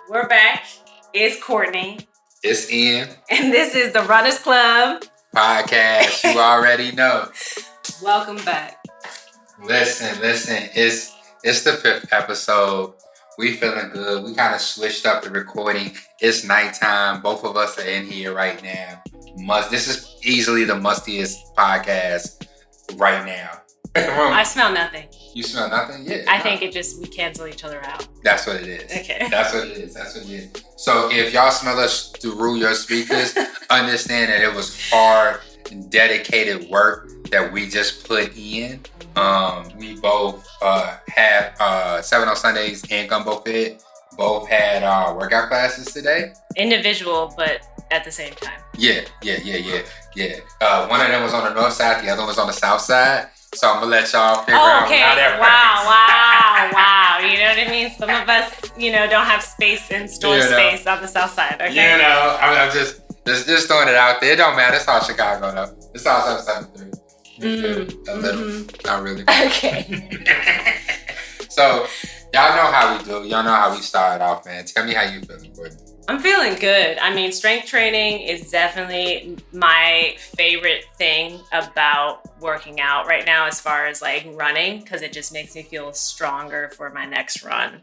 We're back. It's Courtney. It's Ian. And this is the Runners Club podcast. You already know. Welcome back. Listen. It's the 5th episode. We feeling good. We kind of switched up the recording. It's nighttime. Both of us are in here right now. This is easily the mustiest podcast right now. I smell nothing. You smell nothing? Yeah. I think we cancel each other out. That's what it is. Okay. That's what it is. So if y'all smell us through your speakers, understand that it was hard and dedicated work that we just put in. We both had 7 on Sundays and Gumbo Fit. Both had workout classes today. Individual, but at the same time. Yeah. One of them was on the north side, the other one was on the south side. So I'm gonna let y'all figure out how that works. Wow. You know what I mean? Some of us, don't have space in store space on the south side. Okay. I'm just throwing it out there. It don't matter. It's all Chicago though. It's all 773. A little, not really. Okay. So y'all know how we do. Y'all know how we start off, man. Tell me how you feeling, Courtney. I'm feeling good. I mean, strength training is definitely my favorite thing about working out right now as far as like running, because it just makes me feel stronger for my next run.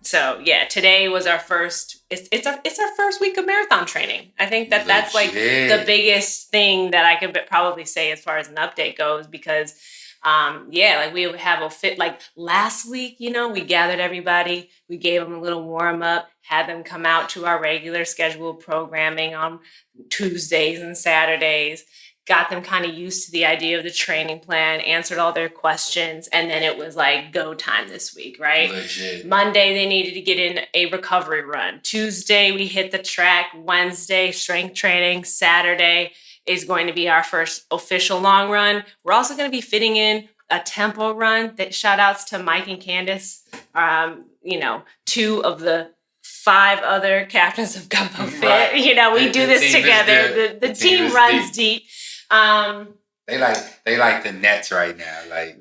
So yeah, today was our first, it's our first week of marathon training. I think that's like the biggest thing that I could probably say as far as an update goes, because like we have a fit, like last week, we gathered everybody, we gave them a little warm up, had them come out to our regular scheduled programming on Tuesdays and Saturdays, got them kind of used to the idea of the training plan, answered all their questions, and then it was like go time this week, right? Legit. Monday, they needed to get in a recovery run. Tuesday, we hit the track. Wednesday, strength training. Saturday is going to be our first official long run. We're also going to be fitting in a tempo run. That shout outs to Mike and Candace, 2 of the 5 other captains of Gumbo Fit. Right. We do this together. The team runs deep. They like the Nets right now. Like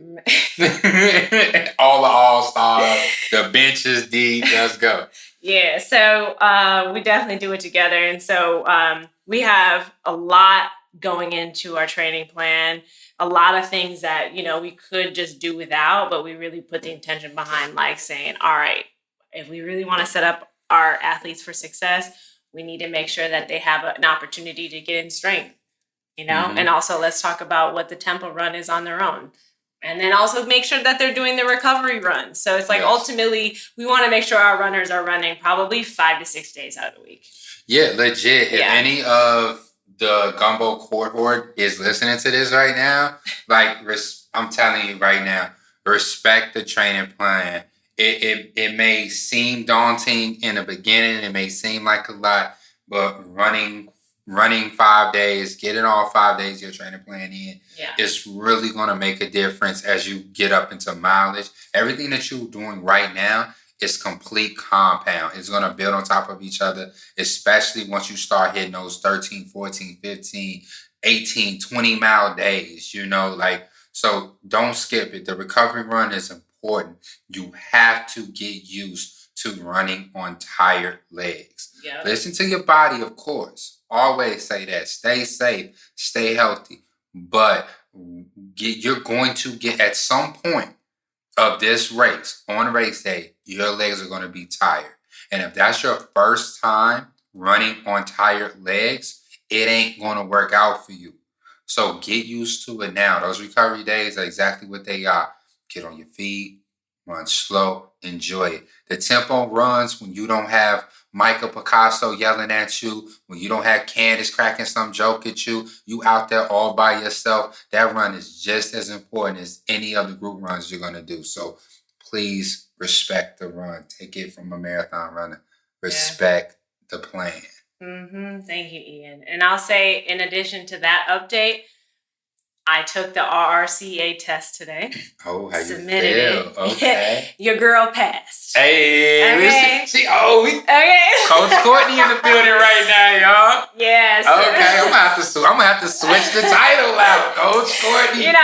all stars. The bench is deep. Let's go. Yeah. So we definitely do it together, and so we have a lot going into our training plan. A lot of things that we could just do without, but we really put the intention behind, like saying, all right, if we really want to set up our athletes for success, we need to make sure that they have an opportunity to get in strength, and also let's talk about what the tempo run is on their own. And then also make sure that they're doing the recovery run. So it's like ultimately we want to make sure our runners are running probably 5 to 6 days out of the week. Yeah, legit. If any of the Gumbo cohort is listening to this right now, I'm telling you right now, respect the training plan. It may seem daunting in the beginning. It may seem like a lot, but running 5 days, getting all 5 days your training plan in, is really going to make a difference as you get up into mileage. Everything that you're doing right now is complete compound. It's going to build on top of each other, especially once you start hitting those 13, 14, 15, 18, 20 mile days, so don't skip it. The recovery run is important. You have to get used to running on tired legs. Yep. Listen to your body, of course. Always say that. Stay safe, stay healthy. But you're going to get at some point of this race, on race day, your legs are going to be tired. And if that's your first time running on tired legs, it ain't going to work out for you. So get used to it now. Those recovery days are exactly what they are. Get on your feet, run slow, enjoy it. The tempo runs when you don't have Michael Picasso yelling at you, when you don't have Candace cracking some joke at you, you out there all by yourself. That run is just as important as any other group runs you're going to do. So please respect the run. Take it from a marathon runner. Respect the plan. Thank you, Ian. And I'll say, in addition to that update, I took the RRCA test today. Oh, how you submitted feel? It. Okay. Your girl passed. Hey, okay. Okay. Coach Courtney in the building right now, y'all. Yes. Okay, I'm gonna have to switch the title out, Coach Courtney. Ian.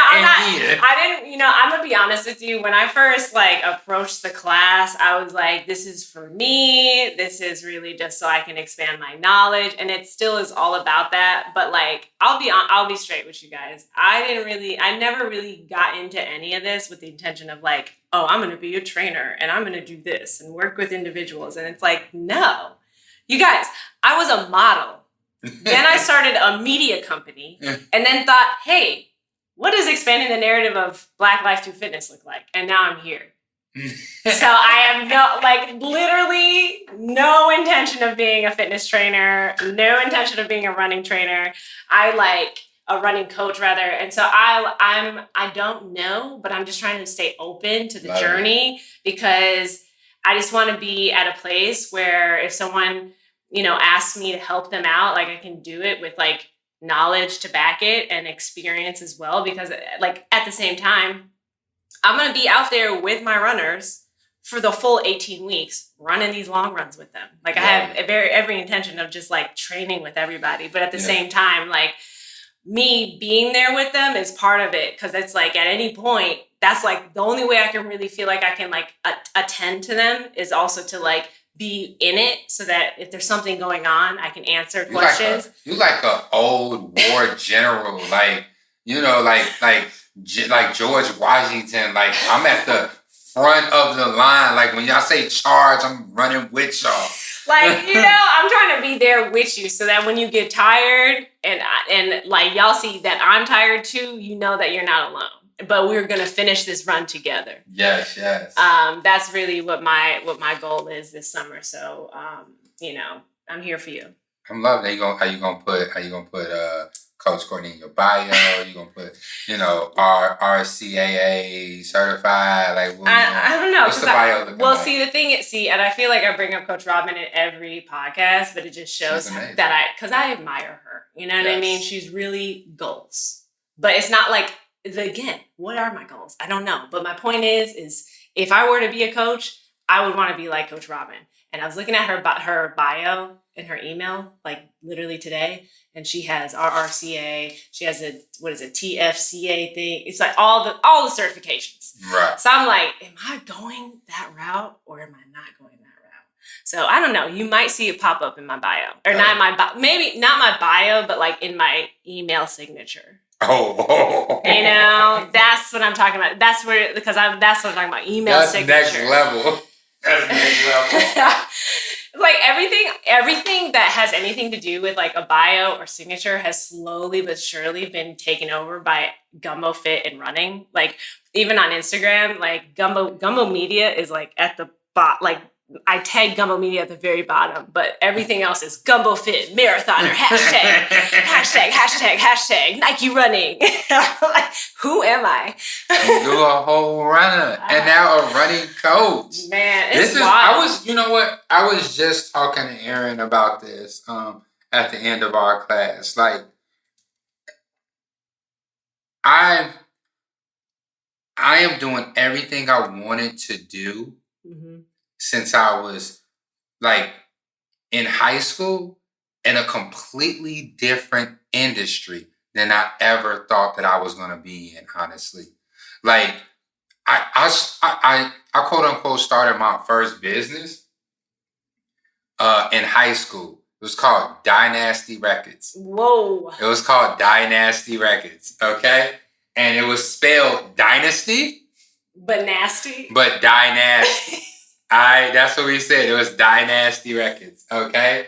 I'm gonna be honest with you. When I first like approached the class, I was like, this is for me. This is really just so I can expand my knowledge. And it still is all about that. But like, I'll be straight with you guys. I never really got into any of this with the intention of like, oh, I'm gonna be a trainer and I'm gonna do this and work with individuals. And it's like, no. You guys, I was a model. Then I started a media company and then thought, hey, what does expanding the narrative of Black life through fitness look like? And now I'm here. So I have literally no intention of being a fitness trainer, no intention of being a running trainer. I like a running coach rather. And so I don't know, but I'm just trying to stay open to the journey because I just want to be at a place where if someone, asks me to help them out, like I can do it with like knowledge to back it and experience as well. Because like at the same time, I'm going to be out there with my runners for the full 18 weeks, running these long runs with them. Like I have every intention of just like training with everybody. But at the same time, like me being there with them is part of it. Cause it's like at any point, that's like the only way I can really feel like I can like attend to them is also to like be in it so that if there's something going on, I can answer questions. You like a old war general, like George Washington. Like I'm at the front of the line. Like when y'all say charge, I'm running with y'all. Like, I'm trying to be there with you so that when you get tired and like y'all see that I'm tired too, you know that you're not alone. But we're gonna finish this run together. Yes. That's really what my goal is this summer. So, I'm here for you. I'm loving it. How you gonna put Coach Courtney in your bio? You gonna put RCAA certified? Like I don't know. What's the bio looking like? See, and I feel like I bring up Coach Robin in every podcast, but it just shows that because I admire her. You know what I mean? She's really goals, but it's not like. Again, what are my goals? I don't know. But my point is if I were to be a coach, I would want to be like Coach Robin. And I was looking at her bio in her email, like literally today, and she has RRCA. She has TFCA thing. It's like all the certifications. Right. So I'm like, am I going that route or am I not going that route? So I don't know. You might see it pop up in my bio, or not in my bio. Maybe not my bio, but like in my email signature. Oh. That's what I'm talking about. That's what I'm talking about. Email signature. That's next level. Like everything that has anything to do with like a bio or signature has slowly but surely been taken over by Gumbo Fit and running. Like even on Instagram, like Gumbo Media is like at the bottom. Like I tag Gumbo Media at the very bottom, but everything else is Gumbo Fit, Marathoner, hashtag Nike running. Like, who am I? You're a whole runner and now a running coach. Man, it's wild. I was just talking to Aaron about this at the end of our class. Like, I am doing everything I wanted to do. Mm-hmm. Since I was like in high school in a completely different industry than I ever thought that I was going to be in, honestly. Like I quote unquote started my first business in high school. It was called Dynasty Records. Whoa. It was called Dynasty Records, okay? And it was spelled Dynasty. But nasty. But Dynasty. That's what we said. It was Dynasty Records, okay?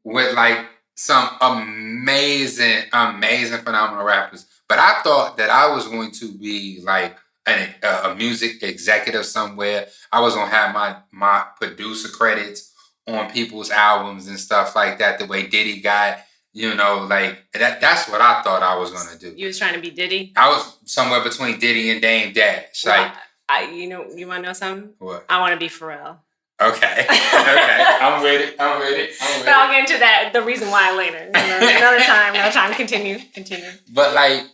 With like some amazing, phenomenal rappers. But I thought that I was going to be like a music executive somewhere. I was going to have my producer credits on people's albums and stuff like that, the way Diddy got, like that's what I thought I was going to do. You was trying to be Diddy? I was somewhere between Diddy and Dame Dash. Well, like, you want to know something? What? I want to be Pharrell. Okay. I'm ready. But I'll get into that, the reason why later. Another time. Continue. But like,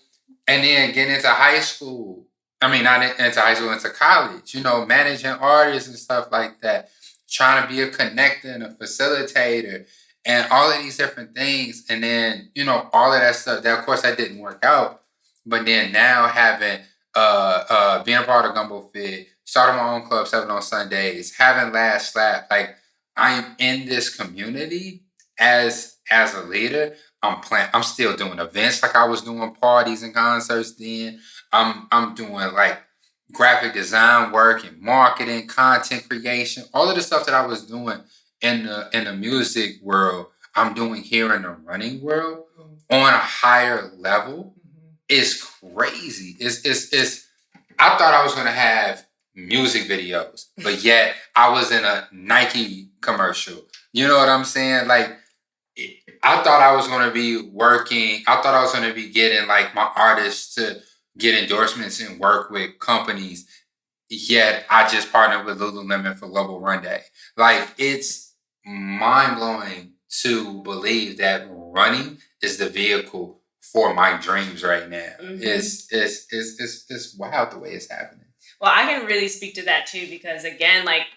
and then getting into high school. I mean, not into high school, into college. Managing artists and stuff like that. Trying to be a connector and a facilitator. and all of these different things. And then, all of that stuff, that of course that didn't work out. But then now having, being a part of Gumbo Fit, starting my own club 7 on Sundays, having Last Slap, like I'm in this community as a leader. I'm still doing events like I was doing parties and concerts then. I'm doing like graphic design work and marketing, content creation, all of the stuff that I was doing in the music world, I'm doing here in the running world on a higher level. Is crazy. It's I thought I was gonna have music videos, but yet I was in a Nike commercial. You know what I'm saying? Like, I thought I was gonna be working. I thought I was gonna be getting like my artists to get endorsements and work with companies. Yet I just partnered with Lululemon for Global Run Day. Like, it's mind blowing to believe that running is the vehicle for my dreams right now. It's wild the way it's happening. Well, I can really speak to that too, because again, like,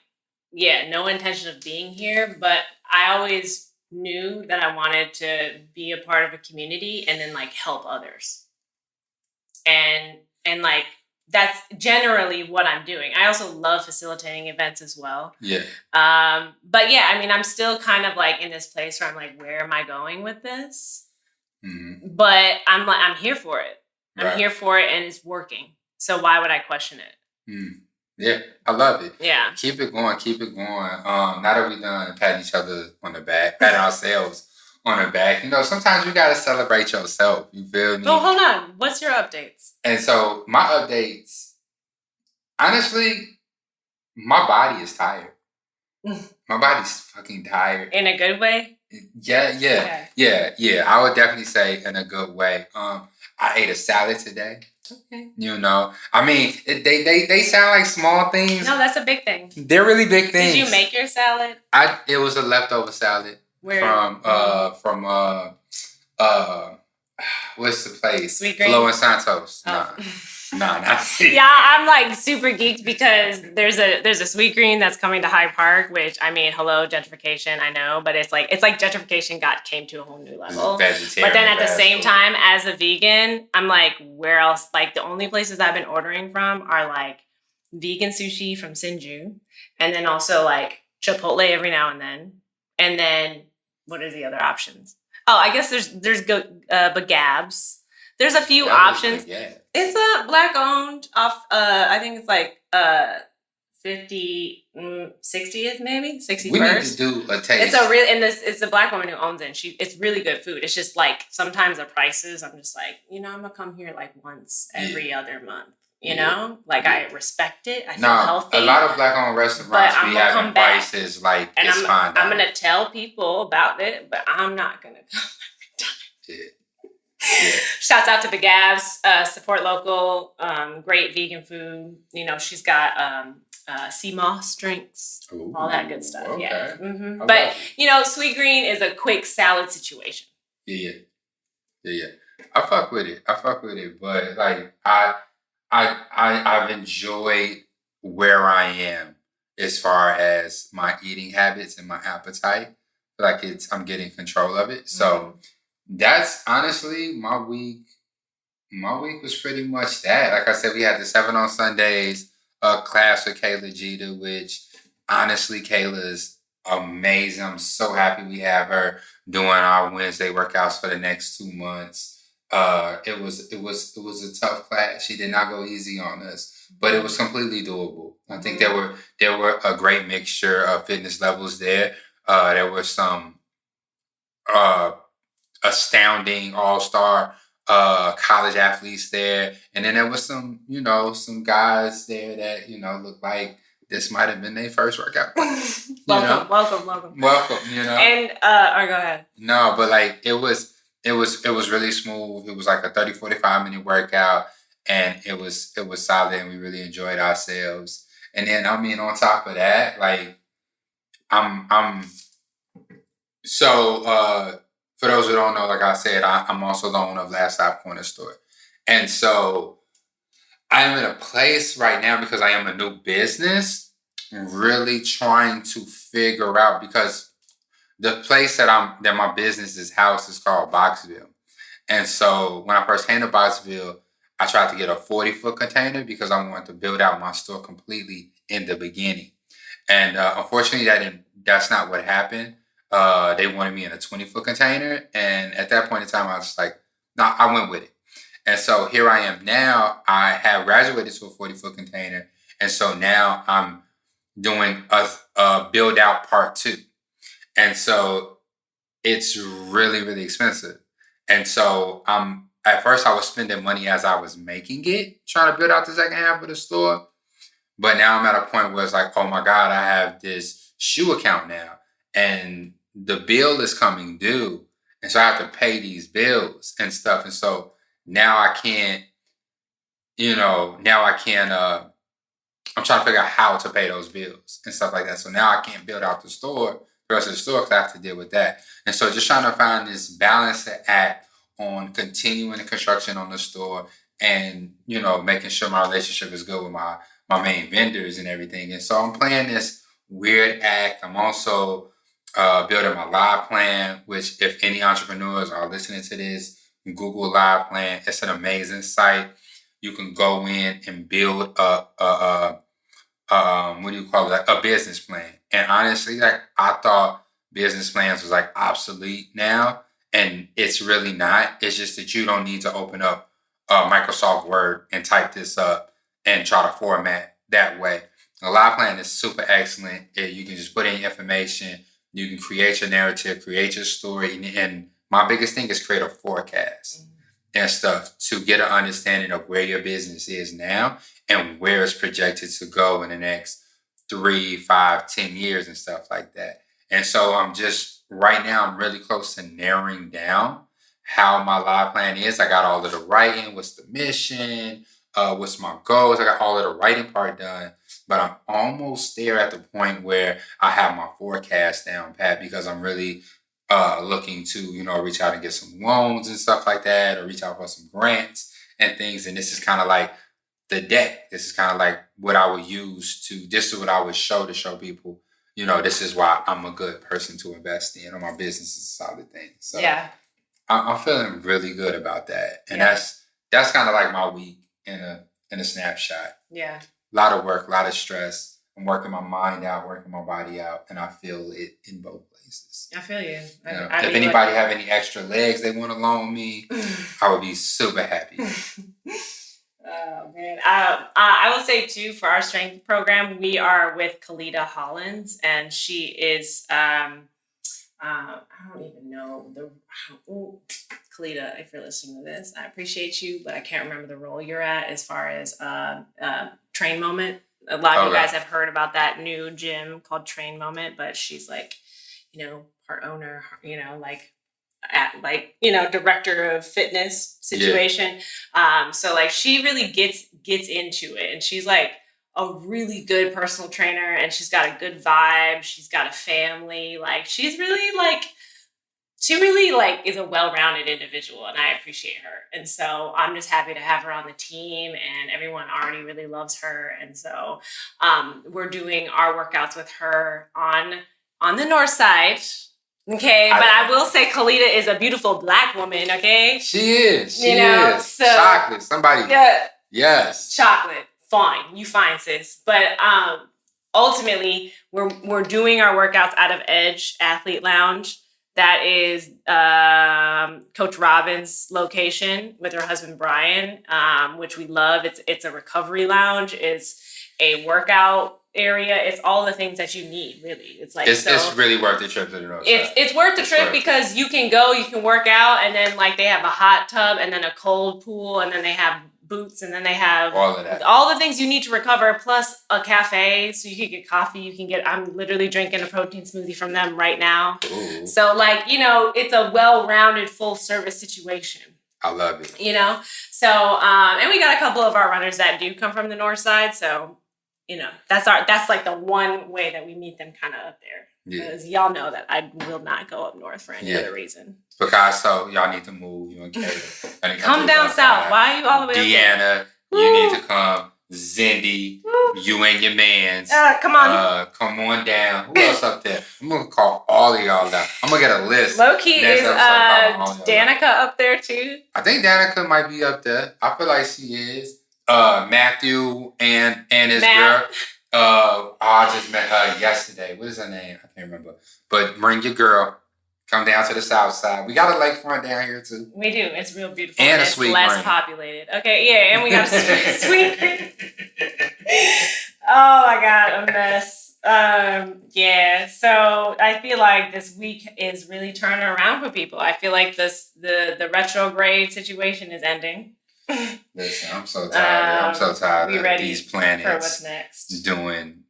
yeah, no intention of being here, but I always knew that I wanted to be a part of a community and then like help others. And like, that's generally what I'm doing. I also love facilitating events as well. Yeah. But yeah, I mean, I'm still kind of like in this place where I'm like, where am I going with this? Mm-hmm. But I'm here for it. I'm here for it, and it's working. So why would I question it? Yeah, I love it. Yeah. Keep it going. Keep it going. Now that we done patting each other on the back, patting ourselves on the back, sometimes you got to celebrate yourself. You feel me? Oh, hold on. What's your updates? And so my updates, honestly, my body is tired. My body's fucking tired. In a good way? Yeah. Okay. I would definitely say in a good way. I ate a salad today. Okay. I mean, they sound like small things. No, that's a big thing. They're really big things. Did you make your salad? It was a leftover salad. Where? From what's the place? Sweet Green? Flo and Santos. Oh. Nah. Yeah, I'm like super geeked because there's a Sweet Green that's coming to Hyde Park, which, I mean, hello, gentrification, I know, but it's like gentrification came to a whole new level. But then at the same time, as a vegan, I'm like, where else? Like, the only places I've been ordering from are like vegan sushi from Sinju, and then also like Chipotle every now and then. And then what are the other options? Oh, I guess there's Bagabs. There's a few options. It's a black owned off. I think it's like 60th maybe 61st. We need to do a taste. It's a black woman who owns it. And it's really good food. It's just like sometimes the prices. I'm just like, I'm gonna come here like once every other month. I respect it. I feel healthy. A lot of black owned restaurants be having prices like and it's fine. I'm gonna tell people about it, but I'm not gonna come every time. Yeah. Shouts out to Bagabs, support local, great vegan food. She's got sea moss drinks, all that good stuff. Okay. Yeah. Mm-hmm. But Sweet Green is a quick salad situation. Yeah. I fuck with it, but like I've enjoyed where I am as far as my eating habits and my appetite. Like I'm getting control of it. So that's honestly my week. My week was pretty much that. Like I said, we had the 7 on Sundays class with Kayla Jeter, which honestly, Kayla's amazing. I'm so happy we have her doing our Wednesday workouts for the next 2 months. It was a tough class. She did not go easy on us, but it was completely doable. I think there were a great mixture of fitness levels there. There were some astounding all-star college athletes there, and then there was some guys there that looked like this might have been their first workout. Welcome. And go ahead. No, but like it was really smooth. It was like a 30-45 minute workout, and it was solid, and we really enjoyed ourselves. And then on top of that, like I'm so for those who don't know, like I said, I'm also the owner of Last Stop Corner Store. And so I am in a place right now because I am a new business, really trying to figure out, because the place that my business is housed is called Boxville. And so when I first came to Boxville, I tried to get a 40-foot container because I wanted to build out my store completely in the beginning. And unfortunately, that's not what happened. They wanted me in a 20-foot container. And at that point in time, I was like, no, I went with it. And so here I am now. I have graduated to a 40-foot container. And so now I'm doing a build out part 2. And so it's really, really expensive. And so at first I was spending money as I was making it, trying to build out the second half of the store. But now I'm at a point where it's like, oh my God, I have this shoe account now. And the bill is coming due. And so I have to pay these bills and stuff. And so now I can't, I'm trying to figure out how to pay those bills and stuff like that. So now I can't build out the rest of the store because I have to deal with that. And so just trying to find this balance to act on continuing the construction on the store and, making sure my relationship is good with my main vendors and everything. And so I'm playing this weird act. I'm also building my live plan, which if any entrepreneurs are listening to this, Google Live Plan. It's an amazing site. You can go in and build a business plan. And honestly, I thought business plans was obsolete now, and it's really not. It's just that you don't need to open up Microsoft Word and type this up and try to format that way. A live plan is super excellent. You can just put in information. You can create your narrative, create your story, and my biggest thing is create a forecast and stuff to get an understanding of where your business is now and where it's projected to go in the next 3, 5, 10 years and stuff like that. And so right now, I'm really close to narrowing down how my live plan is. I got all of the writing, what's the mission, what's my goals. I got all of the writing part done, but I'm almost there at the point where I have my forecast down pat because I'm really looking to, reach out and get some loans and stuff like that, or reach out for some grants and things. And this is kind of like the deck. This is kind of like what I would use this is what I would show people, this is why I'm a good person to invest in, or my business is a solid thing. So yeah, I'm feeling really good about that. And that's kind of like my week in a snapshot. Yeah. A lot of work, a lot of stress. I'm working my mind out, working my body out, and I feel it in both places. I feel you. If anybody have any extra legs they want to loan me, I would be super happy. Oh, man. I will say, too, for our strength program, we are with Kalita Hollins, and she is, I don't even know, Kalita, if you're listening to this, I appreciate you, but I can't remember the role you're at as far as Train Moment. A lot of you guys have heard about that new gym called Train Moment, but she's part owner, director of fitness situation. Yeah. So she really gets into it, and she's a really good personal trainer, and she's got a good vibe. She's got a family. She's really she really is a well-rounded individual, and I appreciate her. And so I'm just happy to have her on the team, and everyone already really loves her. And so we're doing our workouts with her on the north side. Okay, but I will say Kalita is a beautiful Black woman, okay? She is. She is. So, chocolate. Somebody. Yeah. Yes. Chocolate. Fine. You fine, sis. But ultimately, we're doing our workouts out of Edge Athlete Lounge. That is Coach Robin's location with her husband, Brian, which we love. It's a recovery lounge. It's a workout area. It's all the things that you need, really. It's really worth the trip to the north side. It's worth the trip because you can go, you can work out, and then they have a hot tub and then a cold pool, and then they have boots, and then they have all of that. All the things you need to recover, plus a cafe, so you can get coffee. I'm literally drinking a protein smoothie from them right now. Ooh. So it's a well-rounded, full-service situation. I love it. So and we got a couple of our runners that do come from the north side, so that's the one way that we meet them kind of up there. Because y'all know that I will not go up north for any other reason. Picasso, y'all need to move. You and Kayla. Come down south. Why are you all the way Deanna, you need to come. Zindy, you and your mans. Come on. Come on down. Who else up there? I'm going to call all of y'all down. I'm going to get a list. Low-key is Danica up there too? I think Danica might be up there. I feel like she is. Matthew and his girl. I just met her yesterday. What is her name? I can't remember. But bring your girl. Come down to the south side. We got a lakefront down here too. We do. It's real beautiful. And a sweet less green. Populated. Okay, yeah, and we got a sweet green. Oh my God, a mess. Yeah. So I feel like this week is really turning around for people. I feel like the retrograde situation is ending. Listen, I'm so tired. I'm so tired of these planets for what's next. Doing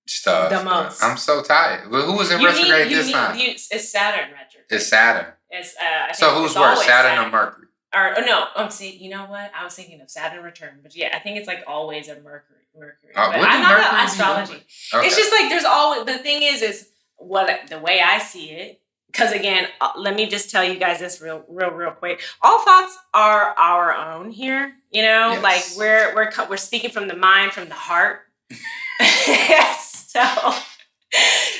stuff. The most. I'm so tired. Well, who was in retrograde this time? It's Saturn retrograde. It's Saturn. It's so who's worse, Saturn or Mercury? Or no, see, you know what? I was thinking of Saturn return, but yeah, I think it's like always a Mercury. But I'm not about astrology. Okay. It's just like there's always the thing is what the way I see it. Because again, let me just tell you guys this real quick. All thoughts are our own here. You know, yes. Like we're speaking from the mind, from the heart. So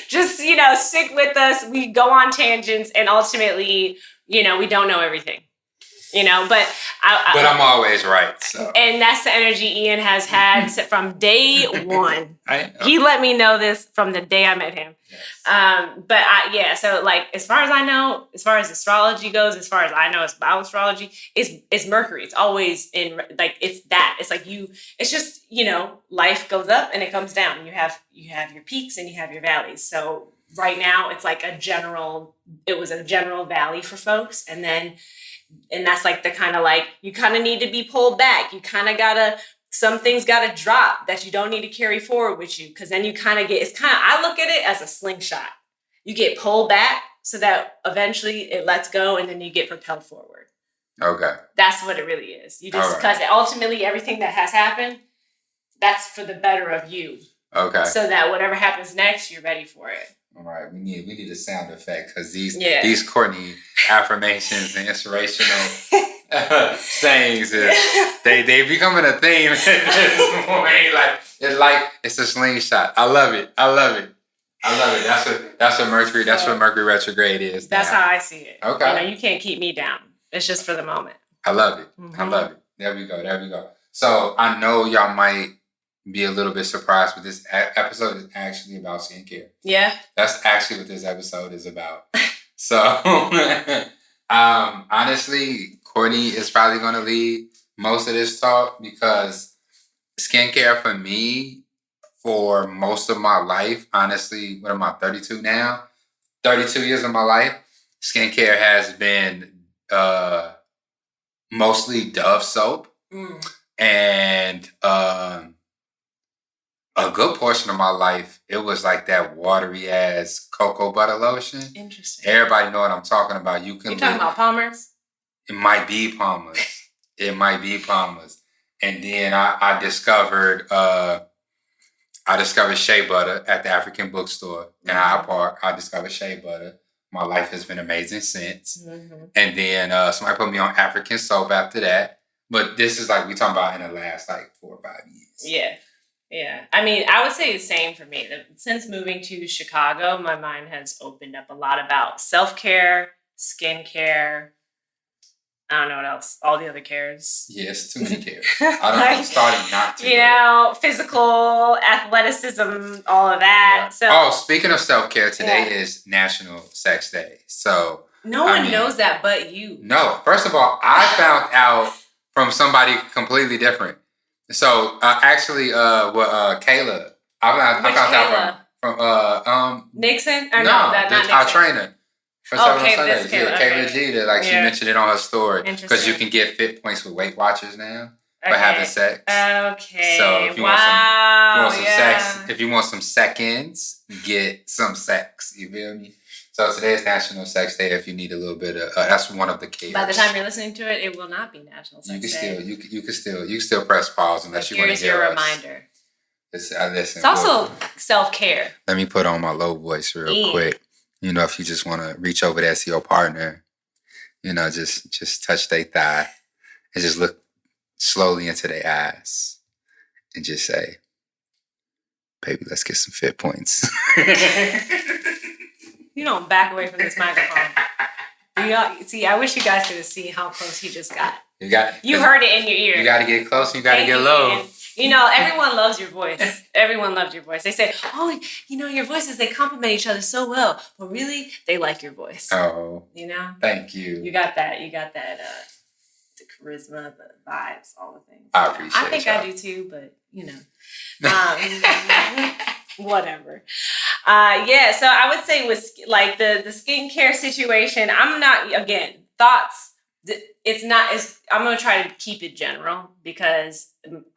just stick with us. We go on tangents, and ultimately, we don't know everything. But I'm always right. So. And that's the energy Ian has had from day one. He let me know this from the day I met him. Yes. So like, as far as I know, as far as astrology goes, as far as I know about astrology, it's Mercury. It's always in like, it's that. It's like it's just, life goes up and it comes down. You have your peaks and you have your valleys. So right now it's like it was a general valley for folks. And that's like the kind of like, you kind of need to be pulled back. You kind of some things gotta drop that you don't need to carry forward with you. Cause then you kind of I look at it as a slingshot. You get pulled back so that eventually it lets go and then you get propelled forward. Okay. That's what it really is. Cause ultimately everything that has happened, that's for the better of you. Okay. So that whatever happens next, you're ready for it. All right, we need a sound effect because these Courtney affirmations and inspirational sayings they becoming a theme this morning. It's a slingshot. I love it. That's what Mercury. That's what Mercury retrograde is. That's how I see it. Okay, you can't keep me down. It's just for the moment. I love it. Mm-hmm. I love it. There we go. So I know y'all might be a little bit surprised, but this episode is actually about skincare. Yeah. That's actually what this episode is about. So, honestly, Courtney is probably going to lead most of this talk because skincare for me, for most of my life, honestly, what am I, 32 now? 32 years of my life, skincare has been mostly Dove soap. And a good portion of my life, it was like that watery ass cocoa butter lotion. Interesting. Everybody know what I'm talking about. You talking about Palmer's? It might be Palmer's. And then I discovered shea butter at the African bookstore in Hyde Park. I discovered shea butter. My life has been amazing since. Mm-hmm. And then somebody put me on African soap after that. But this is like we talking about in the last like 4 or 5 years. Yeah. Yeah. I mean, I would say the same for me. Since moving to Chicago, my mind has opened up a lot about self-care, skincare. I don't know what else. All the other cares. Yes, too many cares. I'm starting not to. Physical, athleticism, all of that. Yeah. So, speaking of self-care, today is National Sex Day. So no one knows that but you. No. First of all, I found out from somebody completely different. So Kayla, I found out from Nixon or not Nixon. Our trainer for several Sundays. Kayla G. She mentioned it on her story because you can get fit points with Weight Watchers now for having sex. Okay. So if you want some sex, if you want some seconds, get some sex. You feel me? So today is National Sex Day. If you need a little bit of, that's one of the cares. By the time you're listening to it, it will not be National Sex Day. You can still press pause unless you want to hear us. Here's your reminder. Listen. It's also self-care. Let me put on my low voice real quick. If you just want to reach over there to your partner, just touch their thigh and just look slowly into their eyes and just say, baby, let's get some fit points. You don't back away from this microphone. See, I wish you guys could have seen how close he just got. You heard it in your ear. You got to get close and you got to get low. You know, everyone loves your voice. Everyone loves your voice. They say, oh, you know, your voices, they complement each other so well. But really, they like your voice. Oh. You know? Thank you. You got that, the charisma, the vibes, all the things. I appreciate it. I think I do too, but, you know. Whatever. Yeah, so I would say with like the skincare situation, I'm not, again, thoughts. It's not as, I'm going to try to keep it general because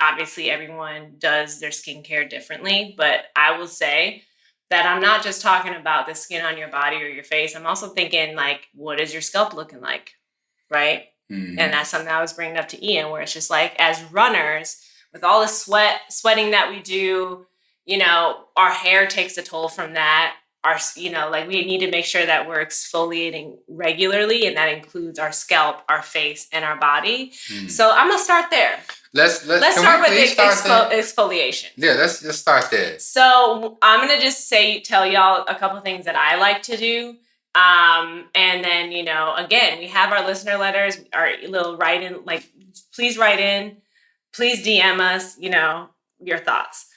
obviously everyone does their skincare differently. But I will say that I'm not just talking about the skin on your body or your face. I'm also thinking like, what is your scalp looking like? Right. Mm-hmm. And that's something I was bringing up to Ian, where it's just like, as runners, with all the sweating that we do, you know, our hair takes a toll from that. You know, like we need to make sure that we're exfoliating regularly, and that includes our scalp, our face, and our body. Mm. So I'm gonna start there. Let's start with the exfoliation. Yeah, let's start there. So I'm gonna just tell y'all a couple things that I like to do. And then, you know, again, we have our listener letters, our little write-in, like, please write in, please DM us, you know, your thoughts.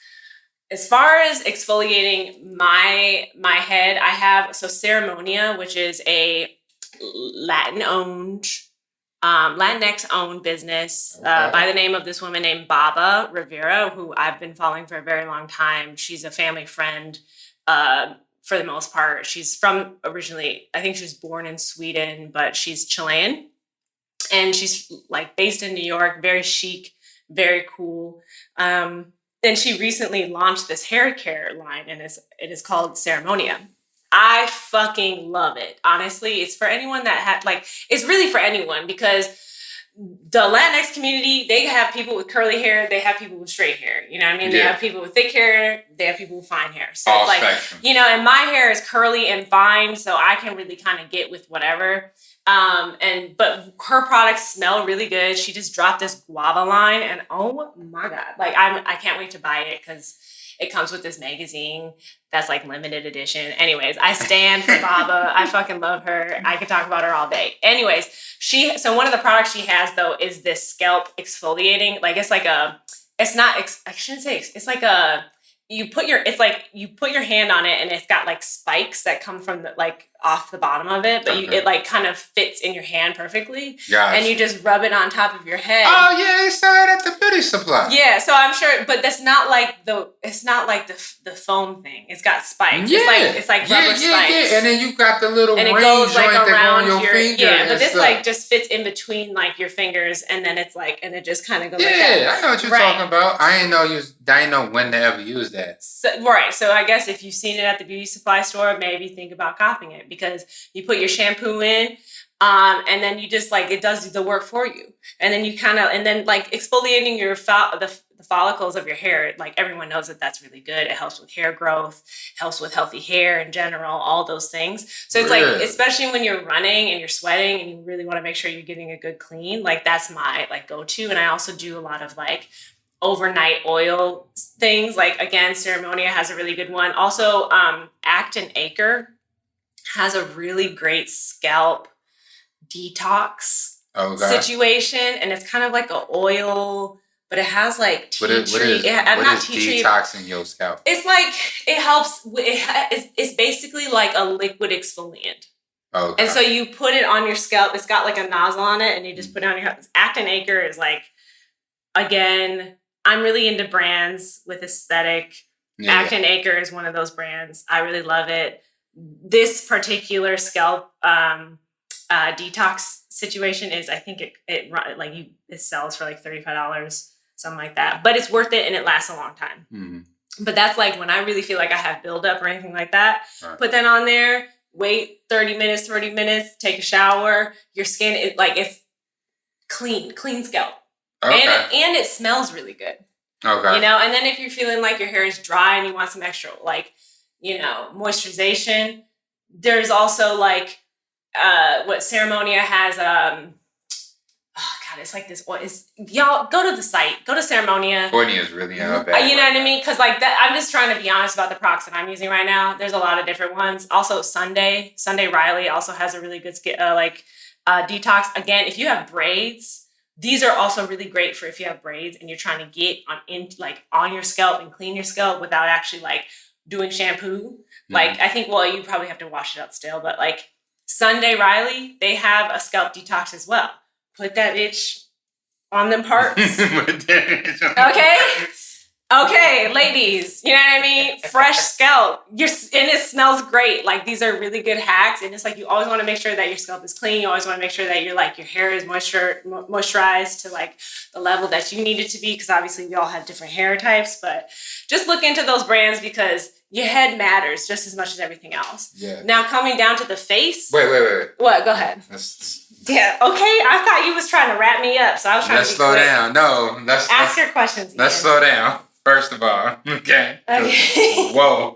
As far as exfoliating my head, I have Ceremonia, which is a Latinx-owned business by the name of this woman named Baba Rivera, who I've been following for a very long time. She's a family friend for the most part. She's from originally, I think she was born in Sweden, but she's Chilean. And she's like based in New York, very chic, very cool. And she recently launched this hair care line, and it is called Ceremonia. I fucking love it. Honestly, it's for anyone that had it's really for anyone, because the Latinx community, they have people with curly hair, they have people with straight hair. You know what I mean? Yeah. They have people with thick hair, they have people with fine hair. So all it's like, spectrum. You know, and my hair is curly and fine, so I can really kind of get with whatever. But her products smell really good. She just dropped this guava line, and oh my God, like I can't wait to buy it because it comes with this magazine that's like limited edition. Anyways, I stand for Baba. I fucking love her. I could talk about her all day. Anyways, so one of the products she has though is this scalp exfoliating. Like it's like I shouldn't say, it's like you put your hand on it, and it's got like spikes that come from off the bottom of it, but it like kind of fits in your hand perfectly. Gotcha. And you just rub it on top of your head. Oh yeah, they sell it at the beauty supply. Yeah, so I'm sure, but that's not like the foam thing. It's got spikes. Yeah. It's like rubber spikes. Yeah. And then you got the little and ring it goes joint like around your finger. Yeah, but this like just fits in between like your fingers, and then it's like, and it just kind of goes like that. Yeah, I know what you're talking about. I didn't know when to ever use that. So, right. So I guess if you've seen it at the beauty supply store, maybe think about copying it, because you put your shampoo in, and then you just like, it does the work for you. And then you and then like exfoliating your the follicles of your hair, like everyone knows that that's really good. It helps with hair growth, helps with healthy hair in general, all those things. So it's like, especially when you're running and you're sweating and you really want to make sure you're getting a good clean, like that's my like go-to. And I also do a lot of like overnight oil things. Like again, Ceremonia has a really good one. Also, Acton Acre has a really great scalp detox situation, and it's kind of like an oil, but it has like tea tree. What is detoxing your scalp? It's like it helps. It's basically like a liquid exfoliant. Okay. And so you put it on your scalp. It's got like a nozzle on it, and you just put it on your. Acton Acre is like, again, I'm really into brands with aesthetic. Yeah. Acton Acre is one of those brands. I really love it. This particular scalp detox situation is, I think it sells for like $35, something like that. But it's worth it, and it lasts a long time. Mm-hmm. But that's like when I really feel like I have buildup or anything like that. Right. Put that on there. Wait 30 minutes. Take a shower. Your skin is like, it's clean scalp. Okay. And it smells really good. Okay. You know, and then if you're feeling like your hair is dry and you want some extra, like, you know, moisturization, there's also like what Ceremonia has, it's like this oil. Y'all go to the site, go to Ceremonia. Courtney is really in a bad You know what I mean? Because like that, I'm just trying to be honest about the products that I'm using right now. There's a lot of different ones. Also, Sunday Riley also has a really good detox. Again, if you have braids, these are also really great for if you have braids and you're trying to get on your scalp and clean your scalp without actually like doing shampoo. Like, I think, you probably have to wash it out still, but like Sunday Riley, they have a scalp detox as well. Put that bitch on them parts. Okay, ladies, you know what I mean? Fresh scalp. And it smells great. Like, these are really good hacks. And it's like, you always want to make sure that your scalp is clean. You always want to make sure that your hair is moisturized to like the level that you need it to be. Because obviously we all have different hair types, but just look into those brands because your head matters just as much as everything else. Yeah. Now coming down to the face. Wait. What? Go ahead. Yeah. Okay. I thought you was trying to wrap me up, so I was trying to slow down. No, let's your questions. Let's slow down. First of all, okay. Whoa.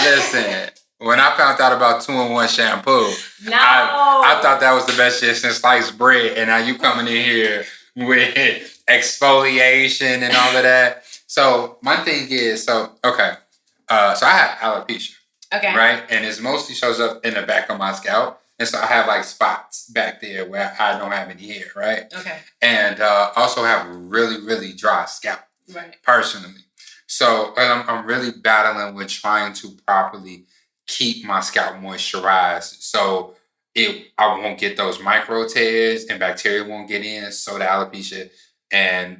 Listen, when I found out about 2-in-1 shampoo, I thought that was the best shit since sliced bread, and now you coming in here with exfoliation and all of that. So my thing is, so I have alopecia. Okay. Right? And it mostly shows up in the back of my scalp. And so I have like spots back there where I don't have any hair, right? Okay. And also have really, really dry scalp. Right. Personally. So I'm really battling with trying to properly keep my scalp moisturized. So I won't get those micro tears and bacteria won't get in. So the alopecia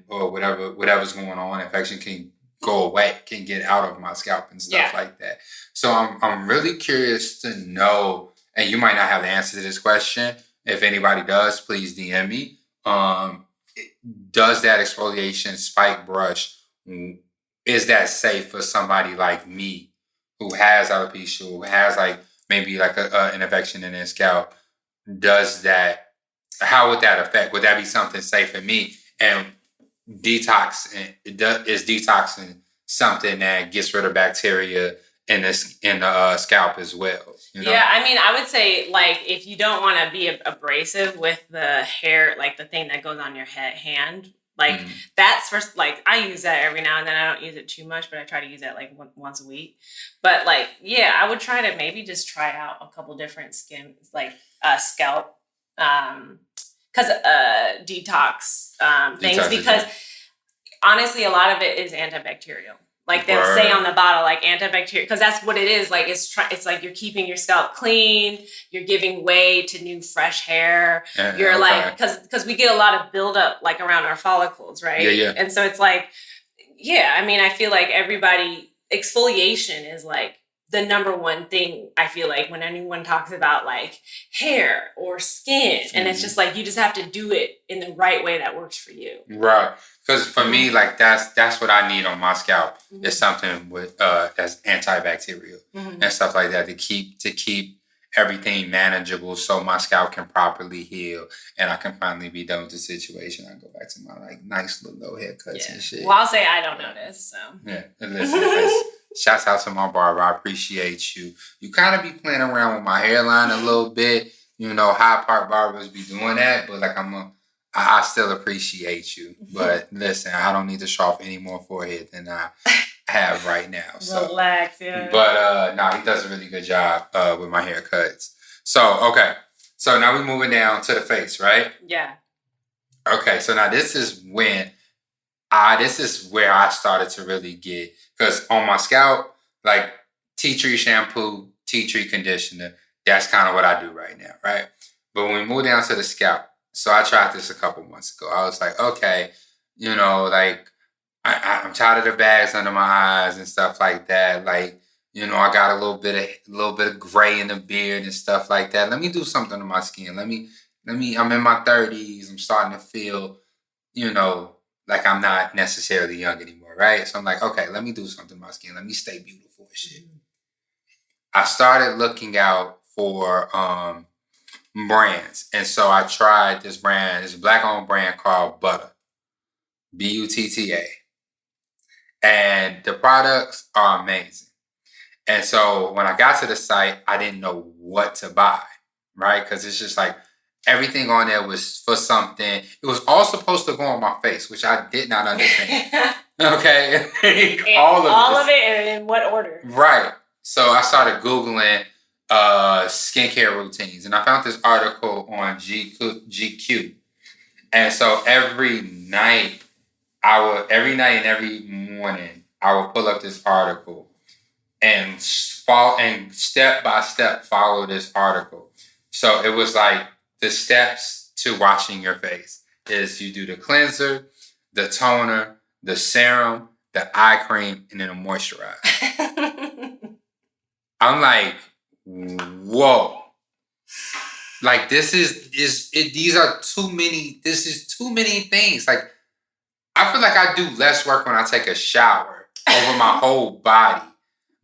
or whatever's going on, infection can go away, can get out of my scalp and stuff like that. So I'm really curious to know, and you might not have the answer to this question. If anybody does, please DM me. Does that exfoliation spike brush, is that safe for somebody like me who has alopecia, who has like maybe like an infection in their scalp? How would that affect? Would that be something safe for me? And is detoxing something that gets rid of bacteria in the scalp as well? You know? Yeah, I mean, I would say like if you don't want to be abrasive with the hair, like the thing that goes on your hand, like that's first. Like I use that every now and then. I don't use it too much, but I try to use that like once a week. But like, yeah, I would try to maybe just try out a couple different scalp detox things because honestly, a lot of it is antibacterial. Like they'll say on the bottle, like antibacterial, because that's what it is. Like it's like you're keeping your scalp clean. You're giving way to new, fresh hair. You're like, because we get a lot of buildup like around our follicles, right? Yeah. And so it's like, I mean, I feel like exfoliation is like the number one thing. I feel like when anyone talks about like hair or skin, and it's just like you just have to do it in the right way that works for you. Right. Because for me, like that's what I need on my scalp is something with that's antibacterial and stuff like that to keep everything manageable, so my scalp can properly heal and I can finally be done with the situation. I go back to my like nice little haircuts and shit. Well, I'll say I don't notice. So and listen, shouts out to my barber. I appreciate you. You kind of be playing around with my hairline a little bit. You know, high part barbers be doing that, but like I still appreciate you. But listen, I don't need to show off any more forehead than I have right now. So relax, yeah. But no, he does a really good job with my haircuts. So okay. So now we're moving down to the face, right? Yeah. Okay, so now this is where I started to really get, because on my scalp, like tea tree shampoo, tea tree conditioner, that's kind of what I do right now, right? But when we move down to the scalp, so I tried this a couple months ago. I was like, okay, you know, like I'm tired of the bags under my eyes and stuff like that. Like, you know, I got a little bit of gray in the beard and stuff like that. Let me do something to my skin. I'm in my 30s. I'm starting to feel, you know, like I'm not necessarily young anymore, right? So I'm like, okay, let me do something to my skin. Let me stay beautiful and shit. I started looking out for brands. And so I tried this brand. It's a black-owned brand called Butter. Butta. And the products are amazing. And so when I got to the site, I didn't know what to buy, right? Because it's just like Everything on there was for something. It was all supposed to go on my face, which I did not understand. Okay? all of it, and in what order? Right. So I started Googling skincare routines, and I found this article on GQ. And so every night and every morning, I would pull up this article and step by step follow this article. So it was like the steps to washing your face is you do the cleanser, the toner, the serum, the eye cream, and then a moisturizer. I'm like, whoa. Like these are too many. This is too many things. Like I feel like I do less work when I take a shower over my whole body,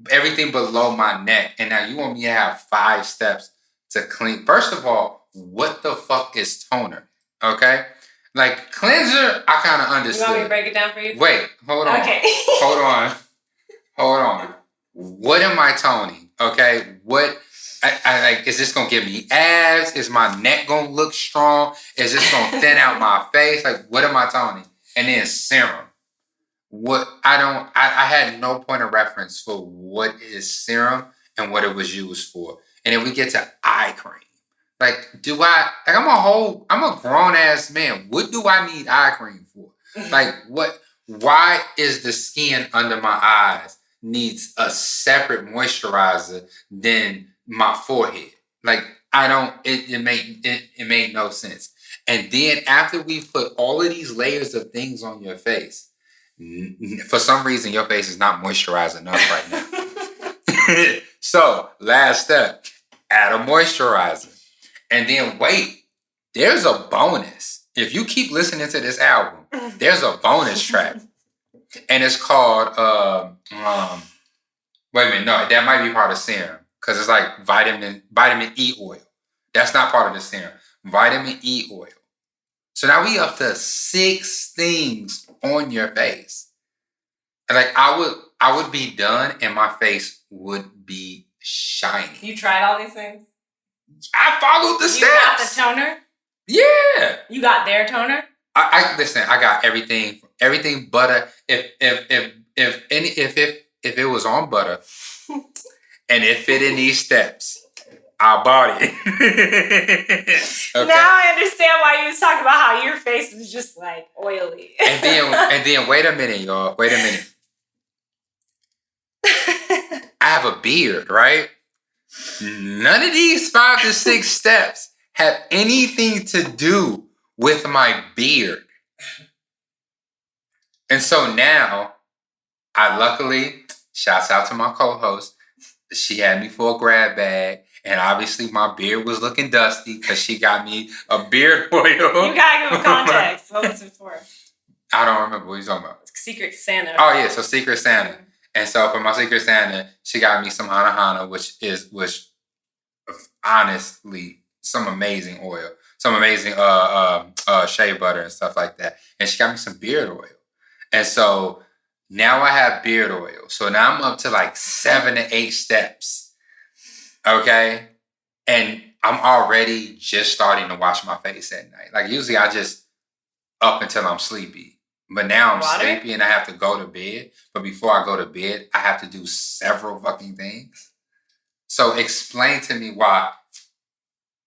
everything below my neck. And now you want me to have 5 steps to clean. First of all, what the fuck is toner? Okay? Like cleanser, I kind of understood. You want me to break it down for you? Wait, hold on. Okay. Hold on. What am I toning? Okay? What... I like, is this going to give me abs? Is my neck going to look strong? Is this going to thin out my face? Like, what am I toning? And then serum. I had no point of reference for what is serum and what it was used for. And then we get to eye cream. Like, I'm a grown ass man. What do I need eye cream for? Like, why is the skin under my eyes needs a separate moisturizer than my forehead? Like, it made no sense. And then after we put all of these layers of things on your face, for some reason your face is not moisturized enough right now. So last step, add a moisturizer. And then wait, there's a bonus. If you keep listening to this album, there's a bonus track. And it's called wait a minute, no, that might be part of serum. Because it's like vitamin E oil. That's not part of the serum. Vitamin E oil. So now we up to 6 things on your face. And like I would be done and my face would be shiny. You tried all these things? I followed the steps. You got the toner? Yeah. You got their toner? I listen, I got everything butter. If it was on butter and it fit in these steps, I bought it. Okay? Now I understand why you was talking about how your face was just like oily. and then wait a minute, y'all. Wait a minute. I have a beard, right? None of these 5 to 6 steps have anything to do with my beard. And so now, I luckily, shouts out to my co-host, she had me for a grab bag. And obviously my beard was looking dusty because she got me a beard oil. You gotta give context. What was it for? I don't remember what you're talking about. Secret Santa. Oh yeah, so Secret Santa. And so for my Secret Santa, she got me some Hana Hana, which honestly some amazing oil. Some amazing shea butter and stuff like that. And she got me some beard oil. And so now I have beard oil. So now I'm up to like 7 to 8 steps. Okay? And I'm already just starting to wash my face at night. Like usually I just up until I'm sleepy. But now I'm sleepy and I have to go to bed. But before I go to bed, I have to do several fucking things. So explain to me why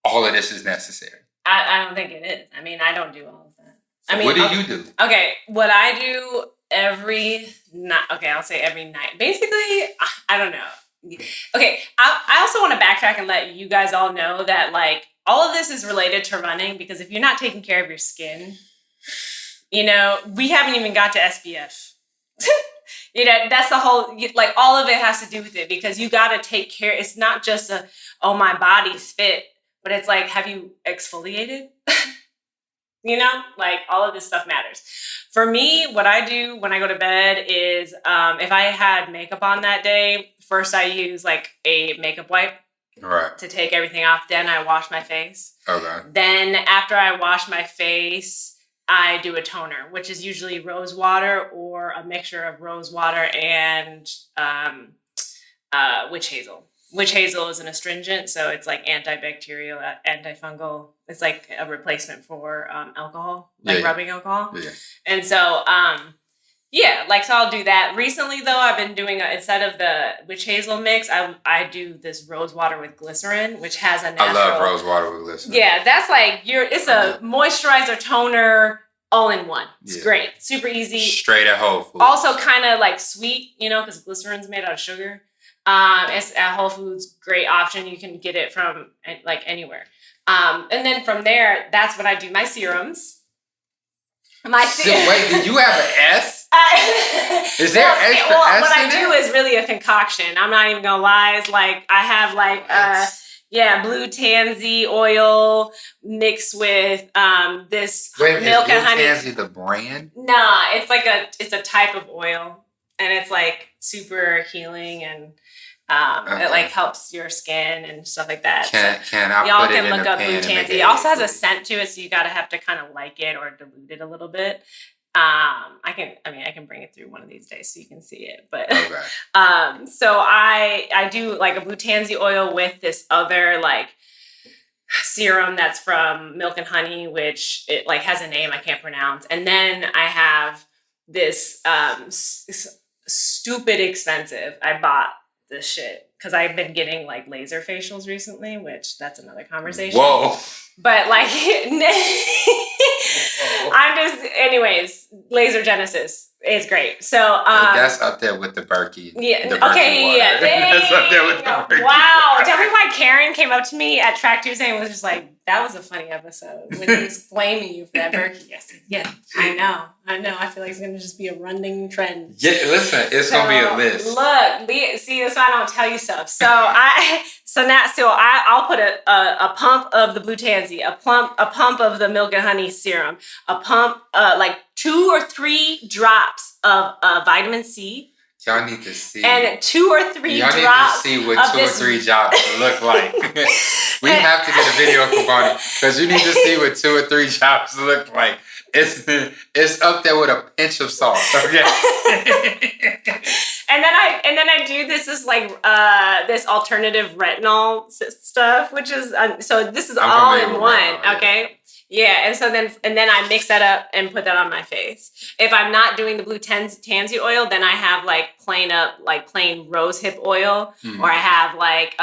all of this is necessary. I don't think it is. I mean, I don't do all of that. I mean, what do you do? Okay, what I do every night. Okay, I'll say every night. Basically, I don't know. Okay, I also want to backtrack and let you guys all know that like all of this is related to running because if you're not taking care of your skin, you know, we haven't even got to SPF. You know, that's the whole, like all of it has to do with it because you got to take care. It's not just my body's fit, but it's like, have you exfoliated? You know, like all of this stuff matters. For me, what I do when I go to bed is if I had makeup on that day, first I use like a makeup wipe to take everything off. Then I wash my face. Okay. Then after I wash my face, I do a toner, which is usually rose water or a mixture of rose water and witch hazel. Witch hazel is an astringent, so it's like antibacterial, antifungal. It's like a replacement for alcohol, like rubbing alcohol. Yeah. And so, so I'll do that. Recently, though, I've been doing instead of the witch hazel mix, I do this rose water with glycerin, which has a natural. I love rose water with glycerin. Yeah, that's like it's a moisturizer, toner, all in one. It's great, super easy. Straight at Whole Foods. Also, kind of like sweet, because glycerin's made out of sugar. It's at Whole Foods, great option. You can get it from like anywhere. And then from there, that's when I do my serums. Wait, did you have an S? Is there extra S what I in do is really a concoction. I'm not even gonna lie. It's like I have like blue tansy oil mixed with this milk and honey. Blue tansy the brand? Nah, it's a type of oil, and it's like super healing and. It like helps your skin and stuff like that. Y'all can look up blue tansy. It also has a scent to it, so you have to kind of like it or dilute it a little bit. I can bring it through one of these days so you can see it. But so I do like a blue tansy oil with this other like serum that's from milk and honey, which it like has a name I can't pronounce, and then I have this stupid expensive. I bought this shit because I've been getting like laser facials recently, which that's another conversation. Whoa. But like anyways, laser genesis is great. So that's up there with the Berkey. Yeah. The Berkey water. That's up there with the Berkey wow. water. Tell me why Karen came up to me at Track Tuesday and was just like, that was a funny episode when he was flaming you for that Berkey. I said, yeah, I know. I feel like it's gonna just be a running trend. Yeah, listen, it's gonna be a list. Look, see, that's why I don't tell you stuff. So I'll put a pump of the blue tansy, a pump of the milk and honey serum, a pump like 2 or 3 drops of vitamin C. Y'all need to see. And 2 or 3 drops. Y'all need to see what 2 or 3 drops look like. We have to get a video component because you need to see what 2 or 3 drops look like. It's up there with a pinch of salt. Okay. and then I do this like this alternative retinol stuff, which is so this is all in one. Okay. Yeah, and then I mix that up and put that on my face. If I'm not doing the blue tansy oil, then I have like plain rosehip oil, or I have like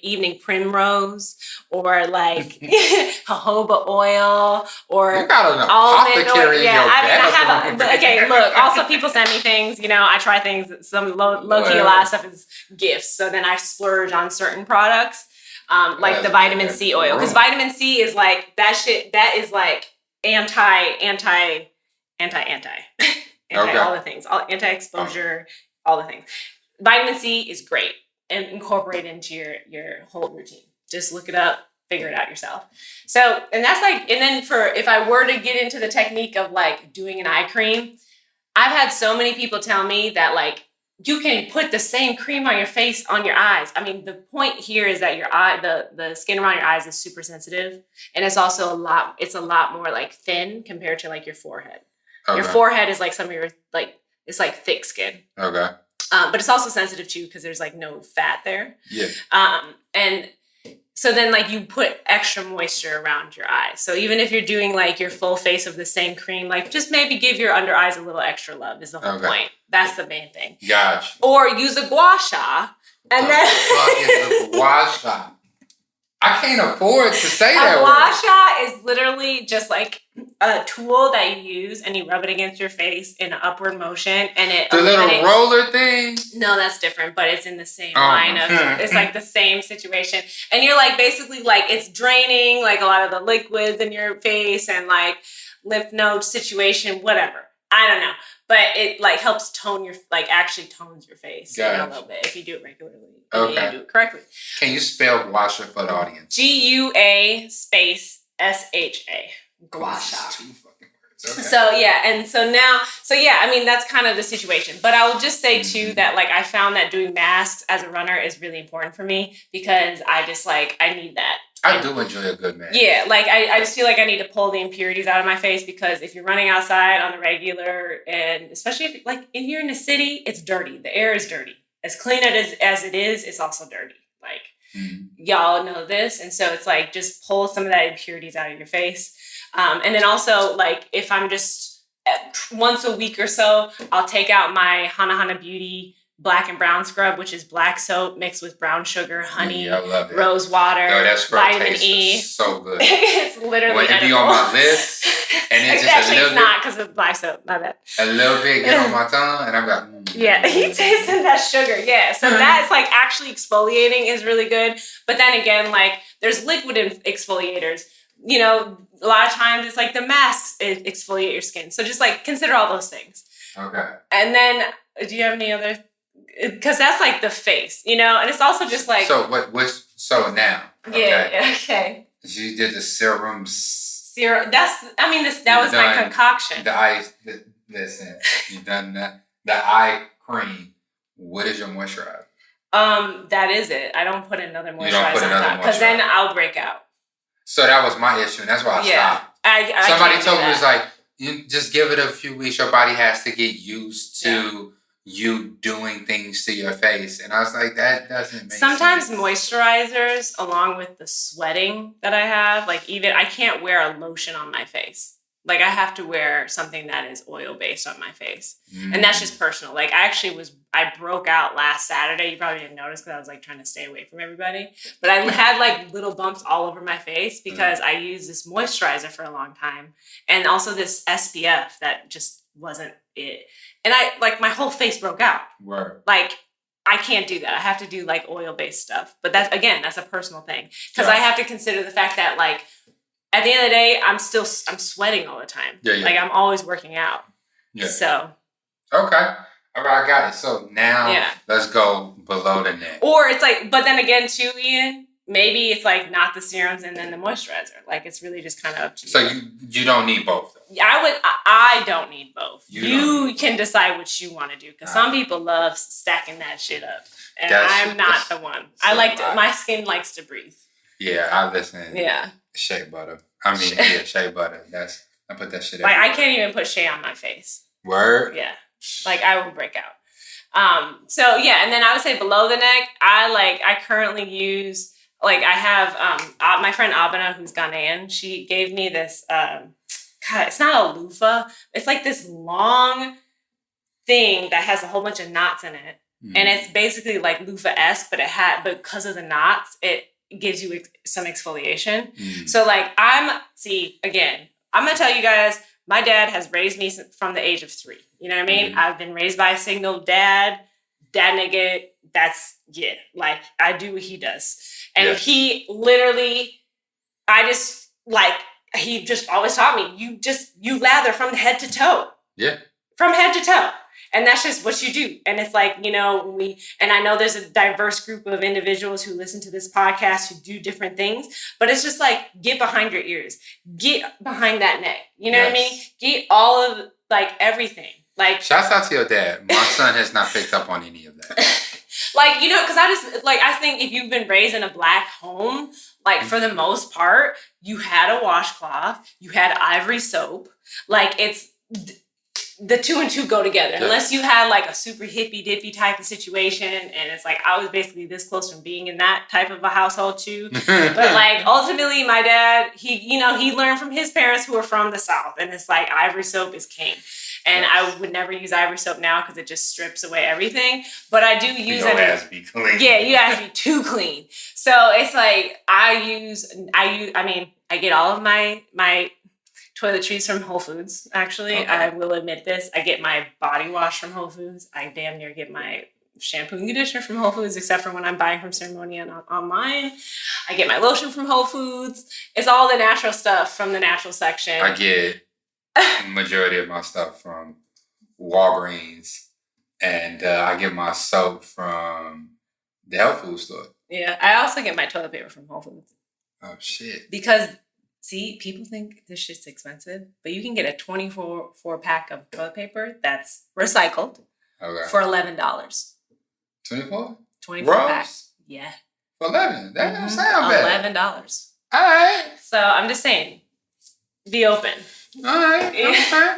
evening primrose, or like jojoba oil, or you got an apothecary in your bathroom. Okay, look. Also, people send me things. I try things. Some low key, a lot of stuff is gifts. So then I splurge on certain products. Like the vitamin C oil, because vitamin C is like that shit. That is like anti all the things, anti-exposure, all the things. Vitamin C is great and incorporate it into your whole routine. Just look it up, figure it out yourself. So, and that's like, and then if I were to get into the technique of like doing an eye cream, I've had so many people tell me that like, you can put the same cream on your face, on your eyes. I mean, the point here is that your eye, the skin around your eyes is super sensitive. And it's also a lot more like thin compared to like your forehead. Okay. Your forehead is like some of your, like, it's like thick skin. Okay. But it's also sensitive too, because there's like no fat there. Yeah. And so then like you put extra moisture around your eyes. So even if you're doing like your full face of the same cream, like just maybe give your under eyes a little extra love is the whole point. That's the main thing. Gotcha. Or use a gua sha. And then fuck is a gua sha? I can't afford to say that word. A gua sha is literally just like a tool that you use and you rub it against your face in an upward motion, and it little roller thing. No, that's different, but it's in the same line of it's like the same situation, and you're like basically like it's draining like a lot of the liquids in your face and like lymph node situation, whatever. I don't know, but it like helps tone your actually tones your face a little bit if you do it regularly. Okay, you do it correctly. Can you spell gua sha for the audience? GUA space SHA. Gua sha. 2 fucking words. Okay. So yeah, I mean that's kind of the situation. But I will just say too that like I found that doing masks as a runner is really important for me because I just like I need that. I do enjoy a good mask. Yeah, like I just feel like I need to pull the impurities out of my face because if you're running outside on the regular, and especially if you're in the city, it's dirty. The air is dirty. as clean as it is, it's also dirty. Like, y'all know this. And so it's like, just pull some of that impurities out of your face. And then also, like, if I'm just once a week or so, I'll take out my Hana Hana Beauty black and brown scrub, which is black soap mixed with brown sugar, honey, rose water, vitamin E. So good. It's literally when it be on my lips, and it's just actually, a little it's not because of black soap. My bad. A little bit get on my tongue, and I'm like, yeah, he tasted that sugar. Yeah, so that's like actually exfoliating is really good. But then again, like there's liquid exfoliators. You know, a lot of times it's like the masks exfoliate your skin. So just like consider all those things. Okay. And then, do you have any other? Because that's like the face, you know, and it's also just like. So so now? Okay. Yeah. Okay. You did the serums. Serum. That was my concoction. The ice. Listen, you done that. The eye cream. What is your moisturizer? That is it. I don't put another moisturizer on top because then I'll break out. So that was my issue, and that's why I stopped. Somebody told me, it's like, you just give it a few weeks. Your body has to get used to you doing things to your face. And I was like, that doesn't make sense. Sometimes moisturizers, along with the sweating that I have, like even I can't wear a lotion on my face. Like I have to wear something that is oil-based on my face. And that's just personal. Like I broke out last Saturday. You probably didn't notice because I was like trying to stay away from everybody. But I had like little bumps all over my face because I used this moisturizer for a long time. And also this SPF that just wasn't it. And my whole face broke out. Word. Like, I can't do that. I have to do like oil-based stuff. But that's a personal thing. Because I have to consider the fact that like, at the end of the day, I'm sweating all the time. Yeah. Like I'm always working out. Yeah. So. Okay. All right, I got it. So now let's go below the neck. Or it's like, but then again too, Ian, maybe it's like not the serums and then the moisturizer. Like it's really just kind of up to you. So you don't need both though? I don't need both. You can decide what you want to do. Because some people love stacking that shit up. And I'm not the one. My skin likes to breathe. Yeah, I listen. Yeah. Shea butter. Shea butter. I put that shit. Like I can't even put shea on my face. Word. Yeah, like I will break out. So yeah, and then I would say below the neck, I currently use I have my friend Abana, who's Ghanaian. She gave me this. It's not a loofah. It's like this long thing that has a whole bunch of knots in it, and it's basically like loofah-esque, but because of the knots, it gives you some exfoliation. So I'm gonna tell you guys, my dad has raised me from the age of 3. You know what I mean? I've been raised by a single dad nigga. I do what he does. And he literally, he just always taught me, you lather from head to toe. Yeah. From head to toe. And that's just what you do. And it's like, you know, and I know there's a diverse group of individuals who listen to this podcast who do different things, but it's just like, get behind your ears, get behind that neck. You know what I mean? Get all of everything. Shouts out to your dad. My son has not picked up on any of that. Because I think if you've been raised in a Black home, for the most part, you had a washcloth, you had ivory soap. It's the 2 and 2 go together. Yeah. Unless you had a super hippy dippy type of situation, and it's I was basically this close from being in that type of a household too. But ultimately, my dad, he learned from his parents who are from the South, and it's ivory soap is king. And I would never use ivory soap now because it just strips away everything. But I do use it. It has to be clean. Yeah, you have to be too clean. So it's I get all of my toiletries from Whole Foods, actually. Okay. I will admit this. I get my body wash from Whole Foods. I damn near get my shampoo and conditioner from Whole Foods, except for when I'm buying from Ceremony online. I get my lotion from Whole Foods. It's all the natural stuff from the natural section. I get the majority of my stuff from Walgreens, and I get my soap from the health food store. Yeah, I also get my toilet paper from Whole Foods. Oh, shit. Because... see, people think this shit's expensive, but you can get a 24-pack of toilet paper that's recycled for $11. 24? 24 packs. Yeah. For 11? That don't sound bad. $11. All right. So I'm just saying, be open. All right. Okay.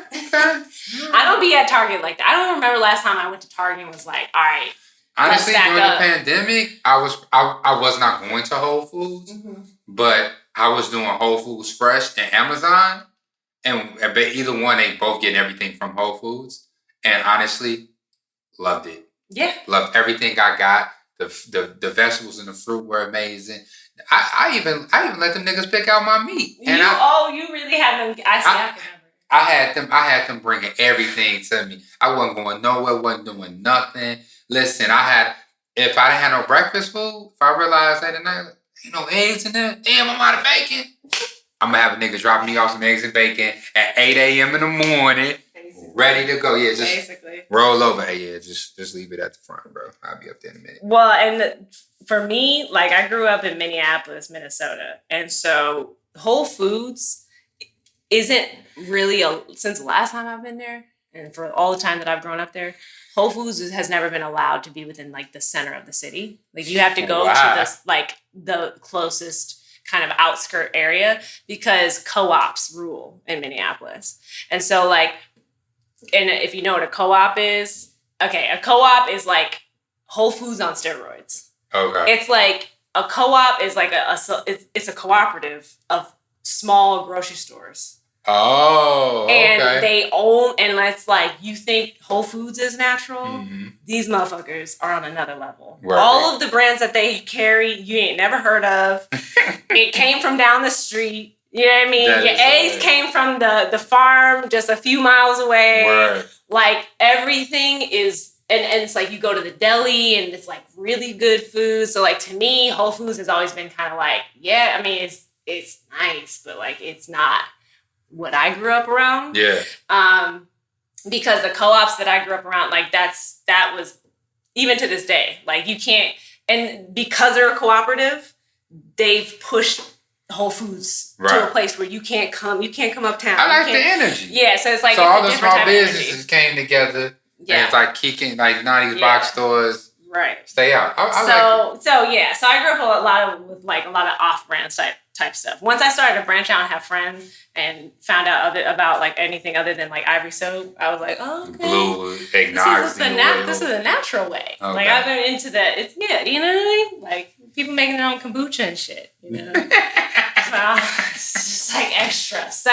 I don't be at Target like that. I don't remember last time I went to Target and was like, all right. Honestly, during the pandemic, I was not going to Whole Foods, but I was doing Whole Foods Fresh and Amazon, and either one, they both getting everything from Whole Foods, and honestly, loved it. Yeah, loved everything I got. The vegetables and the fruit were amazing. I even let them niggas pick out my meat. And you really had them. I had them bringing everything to me. I wasn't going nowhere, wasn't doing nothing. Listen, if I didn't have no breakfast food, if I realized that tonight, ain't no eggs in there, damn, I'm out of bacon. I'm gonna have a nigga drop me off some eggs and bacon at 8 a.m. in the morning, ready to go. Yeah, just roll over. Hey, yeah, just leave it at the front, bro. I'll be up there in a minute. Well, and for me, like, I grew up in Minneapolis, Minnesota, and so Whole Foods isn't really since the last time I've been there, and for all the time that I've grown up there, Whole Foods has never been allowed to be within like the center of the city. Like, you have to go to this like the closest kind of outskirt area because co-ops rule in Minneapolis. And so like, and if you know what a co-op is, okay, a co-op is like Whole Foods on steroids. Okay. It's like a co-op is like it's a cooperative of small grocery stores. Oh, okay. And they own, and it's like, you think Whole Foods is natural? These motherfuckers are on another level. Right. All of the brands that they carry, you ain't never heard of. It came from down the street. You know what I mean? Your eggs came from the farm just a few miles away. Right. Like, everything is, and it's like you go to the deli and it's like really good food. So like, to me, Whole Foods has always been kind of like, yeah, I mean, it's nice, but like, it's not what I grew up around. Yeah. Because the co-ops that I grew up around, like, that was, even to this day, like, you can't, and because they're a cooperative, they've pushed Whole Foods to a place where you can't come uptown. I like the energy. Yeah, so it's like, so all the small businesses came together. Yeah. And it's like kicking, like 90s box stores. Right. Stay out. So I grew up with a lot of off-brand type stuff. Once I started to branch out and have friends and found out about like anything other than like Ivory soap, I was like, oh, okay. Blue eggnog. This is a natural way. Okay. Like, I've been into that. It's, yeah, you know what I mean? Like, people making their own kombucha and shit, you know? So it's just like extra. So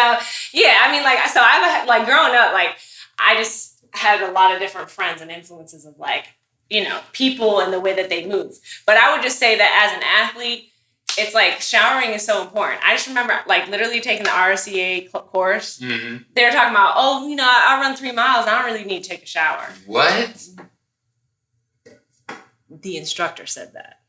yeah, I mean, like, so I like growing up, like, I just had a lot of different friends and influences of like, you know, people and the way that they move. But I would just say that as an athlete, it's like showering is so important. I just remember like literally taking the RCA course. Mm-hmm. They were talking about, oh, you know, I run 3 miles. I don't really need to take a shower. What? The instructor said that.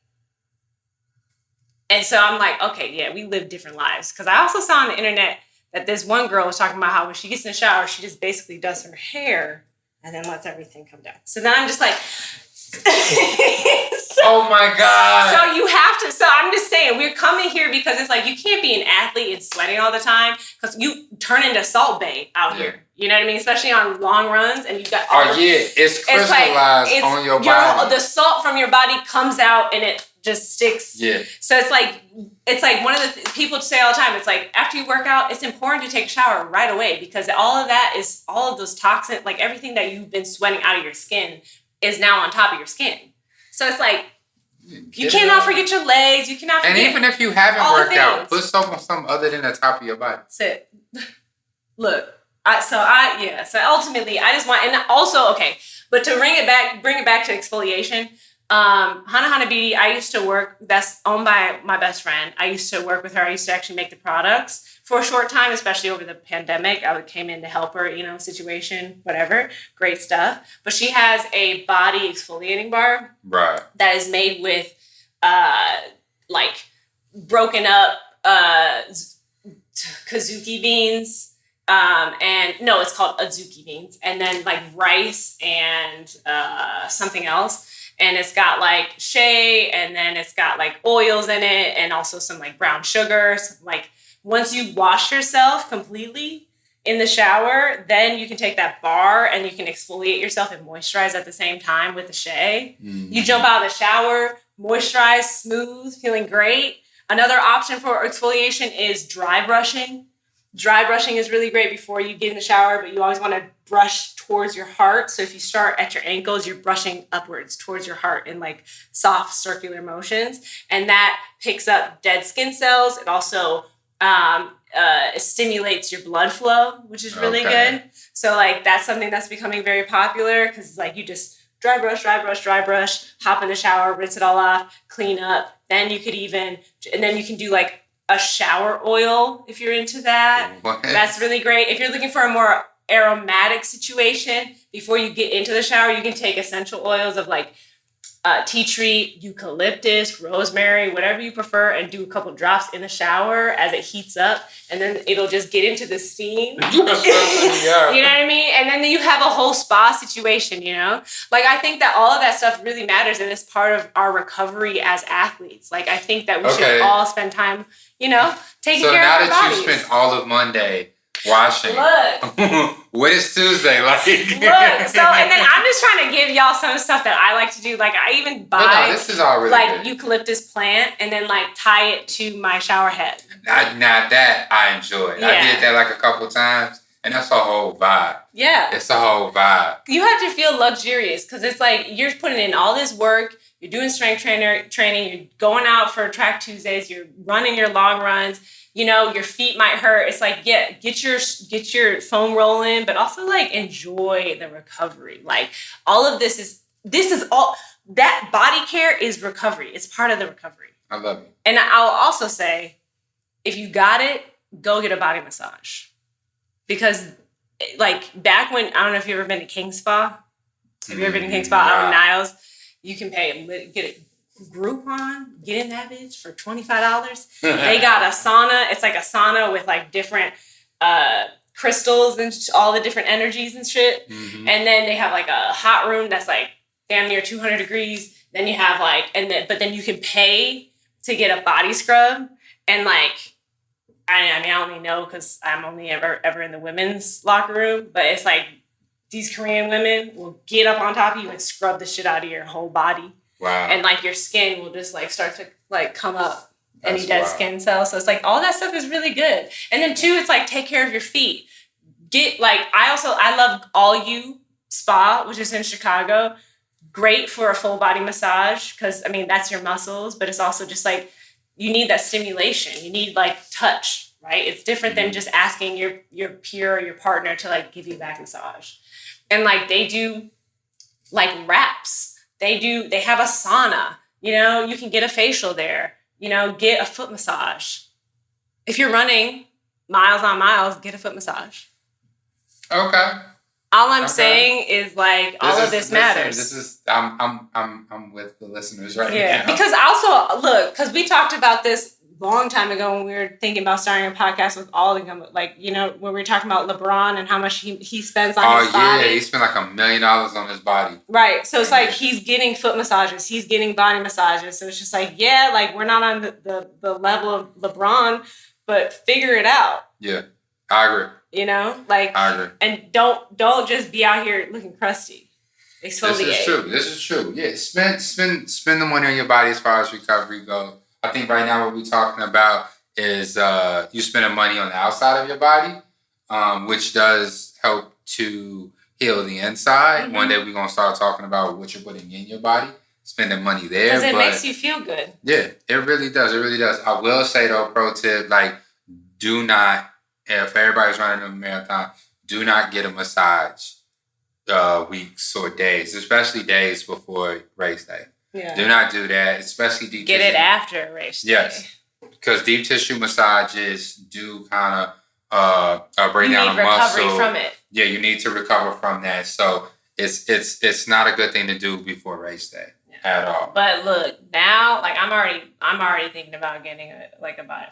And so I'm like, okay, yeah, we live different lives. Because I also saw on the internet that this one girl was talking about how when she gets in the shower, she just basically does her hair and then lets everything come down. So then I'm just like... oh my God. So you have to, so I'm just saying, we're coming here because it's like, you can't be an athlete and sweating all the time because you turn into Salt Bae out here. You know what I mean? Especially on long runs and you got... it's crystallized on your body. The salt from your body comes out and it just sticks. Yeah. So it's like one of the people say all the time, it's like, after you work out, it's important to take a shower right away because all of those toxins, like everything that you've been sweating out of your skin is now on top of your skin. So it's like, you cannot forget your legs. You cannot forget. And even if you haven't worked out, put something on something other than the top of your body. That's it. Look, so ultimately, I just want, and also, okay, but to bring it back to exfoliation, Hana Beauty, I used to work, that's owned by my best friend. I used to work with her. I used to actually make the products for a short time, especially over the pandemic. I came in to help her, you know, situation, whatever, great stuff. But she has a body exfoliating bar. Right. That is made with, like, broken up kazuki beans. It's called azuki beans. And then, like, rice and something else. And it's got like shea, and then it's got like oils in it, and also some like brown sugar. So, like, once you wash yourself completely in the shower, then you can take that bar and you can exfoliate yourself and moisturize at the same time with the shea. Mm-hmm. You jump out of the shower, moisturized, smooth, feeling great. Another option for exfoliation is dry brushing. Dry brushing is really great before you get in the shower, but you always want to brush towards your heart. So if you start at your ankles, you're brushing upwards towards your heart in like soft circular motions. And that picks up dead skin cells. It also stimulates your blood flow, which is really good. So like that's something that's becoming very popular because like you just dry brush, hop in the shower, rinse it all off, clean up. Then you can do like a shower oil if you're into that. What? That's really great. If you're looking for a more aromatic situation, before you get into the shower, you can take essential oils of like tea tree, eucalyptus, rosemary, whatever you prefer, and do a couple drops in the shower as it heats up, and then it'll just get into the steam. You know what I mean? And then you have a whole spa situation, you know? Like, I think that all of that stuff really matters, and it's part of our recovery as athletes. Like, I think that we should all spend time, you know, taking care of our bodies. So now that you spent all of Monday washing. Look. What is Tuesday like? Look. So, and then I'm just trying to give y'all some stuff that I like to do. Like, I even buy this is all really like good. Eucalyptus plant and then like tie it to my shower head. Now that I enjoyed. I did that like a couple times, and that's a whole vibe. Yeah. It's a whole vibe. You have to feel luxurious because it's like you're putting in all this work. You're doing strength training. You're going out for Track Tuesdays. You're running your long runs. You know, your feet might hurt. It's like, get your foam rolling, but also like enjoy the recovery. Like all of this is all that body care is recovery. It's part of the recovery. I love it. And I'll also say, if you got it, go get a body massage. Because like back when, I don't know if you've ever been to King Spa. Have you ever been to King Spa out in Niles? You can get a Groupon, get in that bitch for $25. They got a sauna. It's like a sauna with like different crystals and all the different energies and shit. Mm-hmm. And then they have like a hot room that's like damn near 200 degrees. Then you have like, but then you can pay to get a body scrub. And like, I mean, I only know because I'm only ever in the women's locker room, but it's like these Korean women will get up on top of you and scrub the shit out of your whole body. Wow. And like your skin will just like start to like come up, any dead skin cells. So it's like all that stuff is really good. And then too, it's like take care of your feet. I love All You Spa, which is in Chicago. Great for a full body massage because I mean that's your muscles, but it's also just like you need that stimulation. You need like touch, right? It's different than just asking your peer or your partner to like give you a back massage. And like they do like wraps. They have a sauna, you know, you can get a facial there, you know, get a foot massage. If you're running miles on miles, get a foot massage. Okay. All I'm saying is like all of this matters. I'm with the listeners right now. Because also look, because we talked about this long time ago when we were thinking about starting a podcast with all the like, you know, when we were talking about LeBron and how much he spends on his body. He spent like $1 million on his body. Right. So it's like he's getting foot massages, he's getting body massages. So it's just like, like we're not on the level of LeBron, but figure it out. Yeah, I agree. You know, like I agree. And don't just be out here looking crusty. Exfoliate. This is true. Yeah, spend the money on your body as far as recovery goes. I think right now what we're talking about is you spending money on the outside of your body, which does help to heal the inside. Mm-hmm. One day we're going to start talking about what you're putting in your body, spending money there. Because it makes you feel good. Yeah, it really does. It really does. I will say, though, pro tip, like, do not, if everybody's running a marathon, do not get a massage weeks or days, especially days before race day. Yeah. Do not do that, especially deep tissue. Get it after a race day. Yes, because deep tissue massages do kind of break down a muscle. You need recovery from it. Yeah, you need to recover from that. So it's not a good thing to do before race day at all. But look, now like I'm already thinking about getting a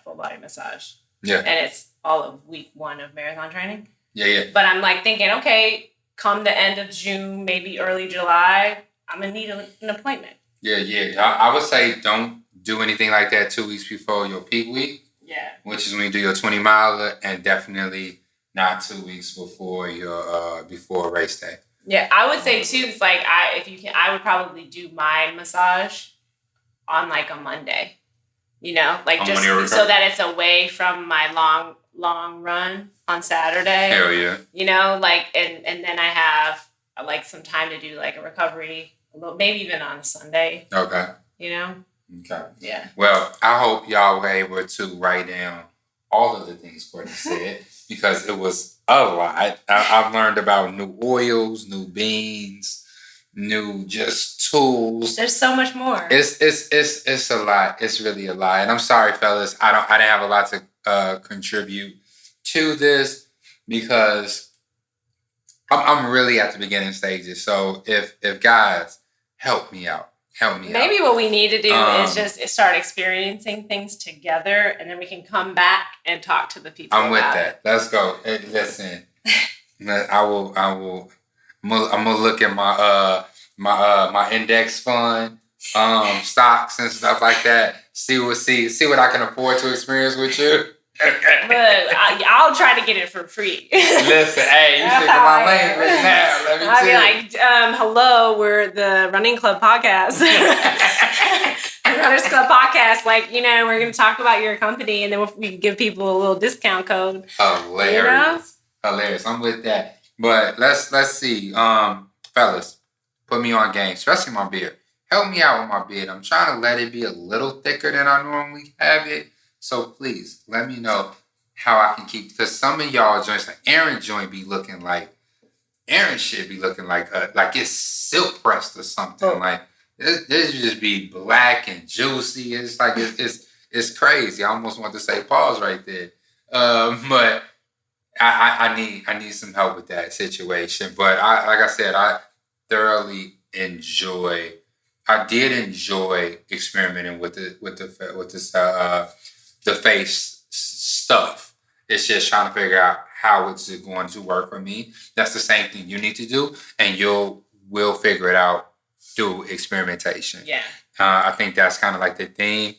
full body massage. Yeah, and it's all of week 1 of marathon training. Yeah. But I'm like thinking, okay, come the end of June, maybe early July, I'm gonna need an appointment. Yeah. I would say don't do anything like that 2 weeks before your peak week. Yeah. Which is when you do your 20 miler, and definitely not 2 weeks before your before race day. Yeah, I would say too. It's like I would probably do my massage on like a Monday. You know, like just so that it's away from my long run on Saturday. Hell yeah. You know, like, and then I have like some time to do like a recovery, maybe even on a Sunday. Okay. You know? Okay. Yeah. Well, I hope y'all were able to write down all of the things Courtney said because it was a lot. I've learned about new oils, new beans, new just tools. There's so much more. It's a lot. It's really a lot. And I'm sorry, fellas. I didn't have a lot to contribute to this because I'm really at the beginning stages. So if guys, help me out. Maybe what we need to do is just start experiencing things together, and then we can come back and talk to the people. I'm with that. Let's go. Hey, listen, I will. I'm gonna look at my my index fund, stocks and stuff like that. See what I can afford to experience with you. Look, I'll try to get it for free. Listen, hey, you stick in my lane right now. Let me I'll be tell like, hello, we're the Running Club podcast. The Runners Club podcast. Like, you know, we're going to talk about your company, and then we can give people a little discount code. Hilarious. You know? Hilarious. I'm with that. But let's see. Fellas, put me on game, especially my beard. Help me out with my beard. I'm trying to let it be a little thicker than I normally have it. So please let me know how I can keep, because some of y'all joints, like Aaron joint be looking like, Aaron shit be looking like it's silk pressed or something. Oh. Like this just be black and juicy. It's like it's crazy. I almost want to say pause right there. But I need some help with that situation. But I thoroughly enjoy. I did enjoy experimenting with the face stuff. It's just trying to figure out how it's going to work for me. That's the same thing you need to do, and we'll figure it out through experimentation. Yeah. I think that's kind of like the theme.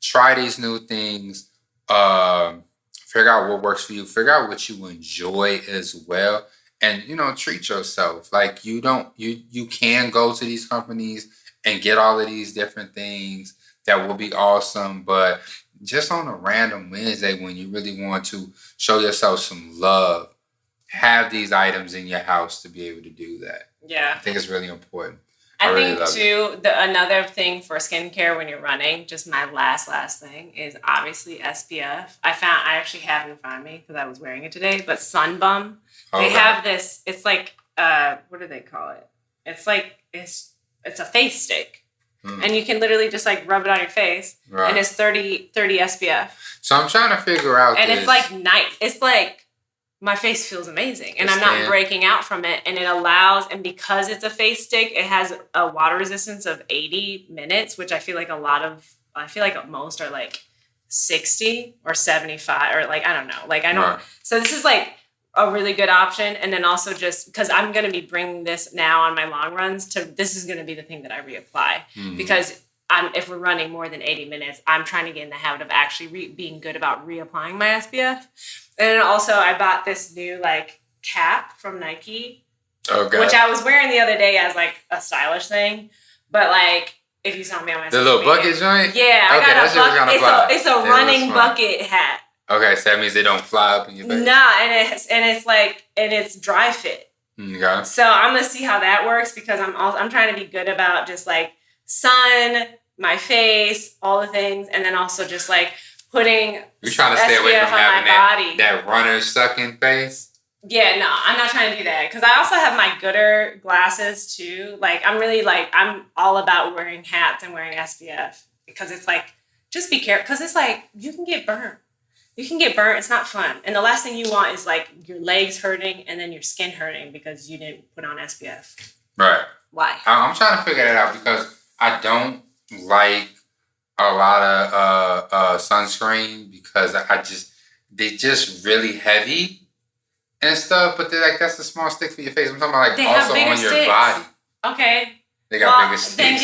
Try these new things. Figure out what works for you. Figure out what you enjoy as well, and treat yourself. Like you can go to these companies and get all of these different things that will be awesome, but just on a random Wednesday when you really want to show yourself some love, have these items in your house to be able to do that. Yeah. I think it's really important. I think too, another thing for skincare when you're running, just my last thing is obviously SPF. I actually have it in front of me because I was wearing it today, but Sun Bum. They have this, it's like, what do they call it? It's like, it's a face stick. And you can literally just like rub it on your face, right. And it's 30 SPF. So I'm trying to figure out. And it's like nice. It's like my face feels amazing, and I'm not breaking out from it. And it allows, and because it's a face stick, it has a water resistance of 80 minutes, which I feel like most are like 60 or 75 or like I don't know. Like I don't. Right. So this is like a really good option. And then also just because I'm going to be bringing this now on my long runs this is going to be the thing that I reapply because if we're running more than 80 minutes, I'm trying to get in the habit of actually being good about reapplying my SPF. And then also I bought this new like cap from Nike, which I was wearing the other day as like a stylish thing. But like, if you saw me on my the little bucket joint? Yeah, I got a bucket. It's a running bucket hat. Okay, so that means they don't fly up in your face. Nah, and it's dry fit. Okay. So I'm gonna see how that works because I'm trying to be good about just like sun, my face, all the things, and then also just like putting. You're trying to stay away from having that runner sucking face. Yeah, no, I'm not trying to do that because I also have my Gooder glasses too. Like I'm all about wearing hats and wearing SPF because it's like just be careful because it's like you can get burnt. You can get burnt. It's not fun. And the last thing you want is like your legs hurting and then your skin hurting because you didn't put on SPF. Right. Why? I'm trying to figure that out because I don't like a lot of sunscreen because they just really heavy and stuff. But they're like, that's a small stick for your face. I'm talking about like also on your sticks. body. Okay. They got bigger sticks.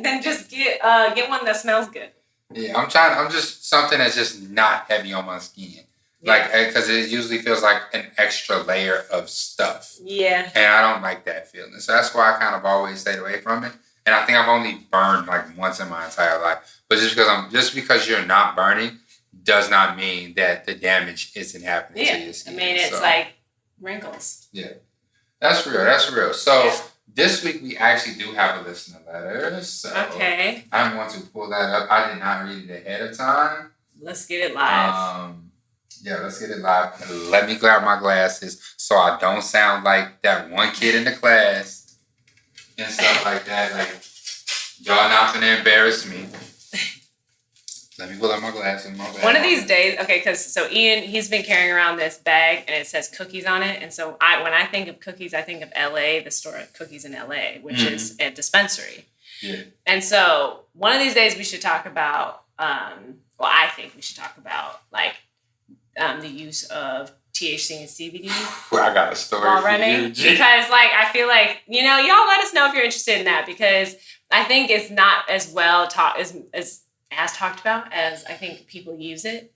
Then just get one that smells good. Yeah, I'm just something that's just not heavy on my skin. Yeah. Like, because it usually feels like an extra layer of stuff. Yeah. And I don't like that feeling. So that's why I kind of always stayed away from it. And I think I've only burned like once in my entire life. But just because you're not burning does not mean that the damage isn't happening to your skin. I mean, it's like wrinkles. Yeah. That's real. That's real. So this week we actually do have a listener letter. So I'm going to pull that up. I did not read it ahead of time. Let's get it live. Let's get it live. Let me grab my glasses so I don't sound like that one kid in the class and stuff like that. Like, y'all not gonna embarrass me. Let me pull out my glasses. One of these days, because Ian, he's been carrying around this bag and it says cookies on it. And so when I think of cookies, I think of LA, the store of Cookies in LA, which is a dispensary. Yeah. And so one of these days we should talk about, I think we should talk about like the use of THC and CBD. Well, I got a story while running. Because like, I feel like, y'all let us know if you're interested in that, because I think it's not as well taught as talked about as I think people use it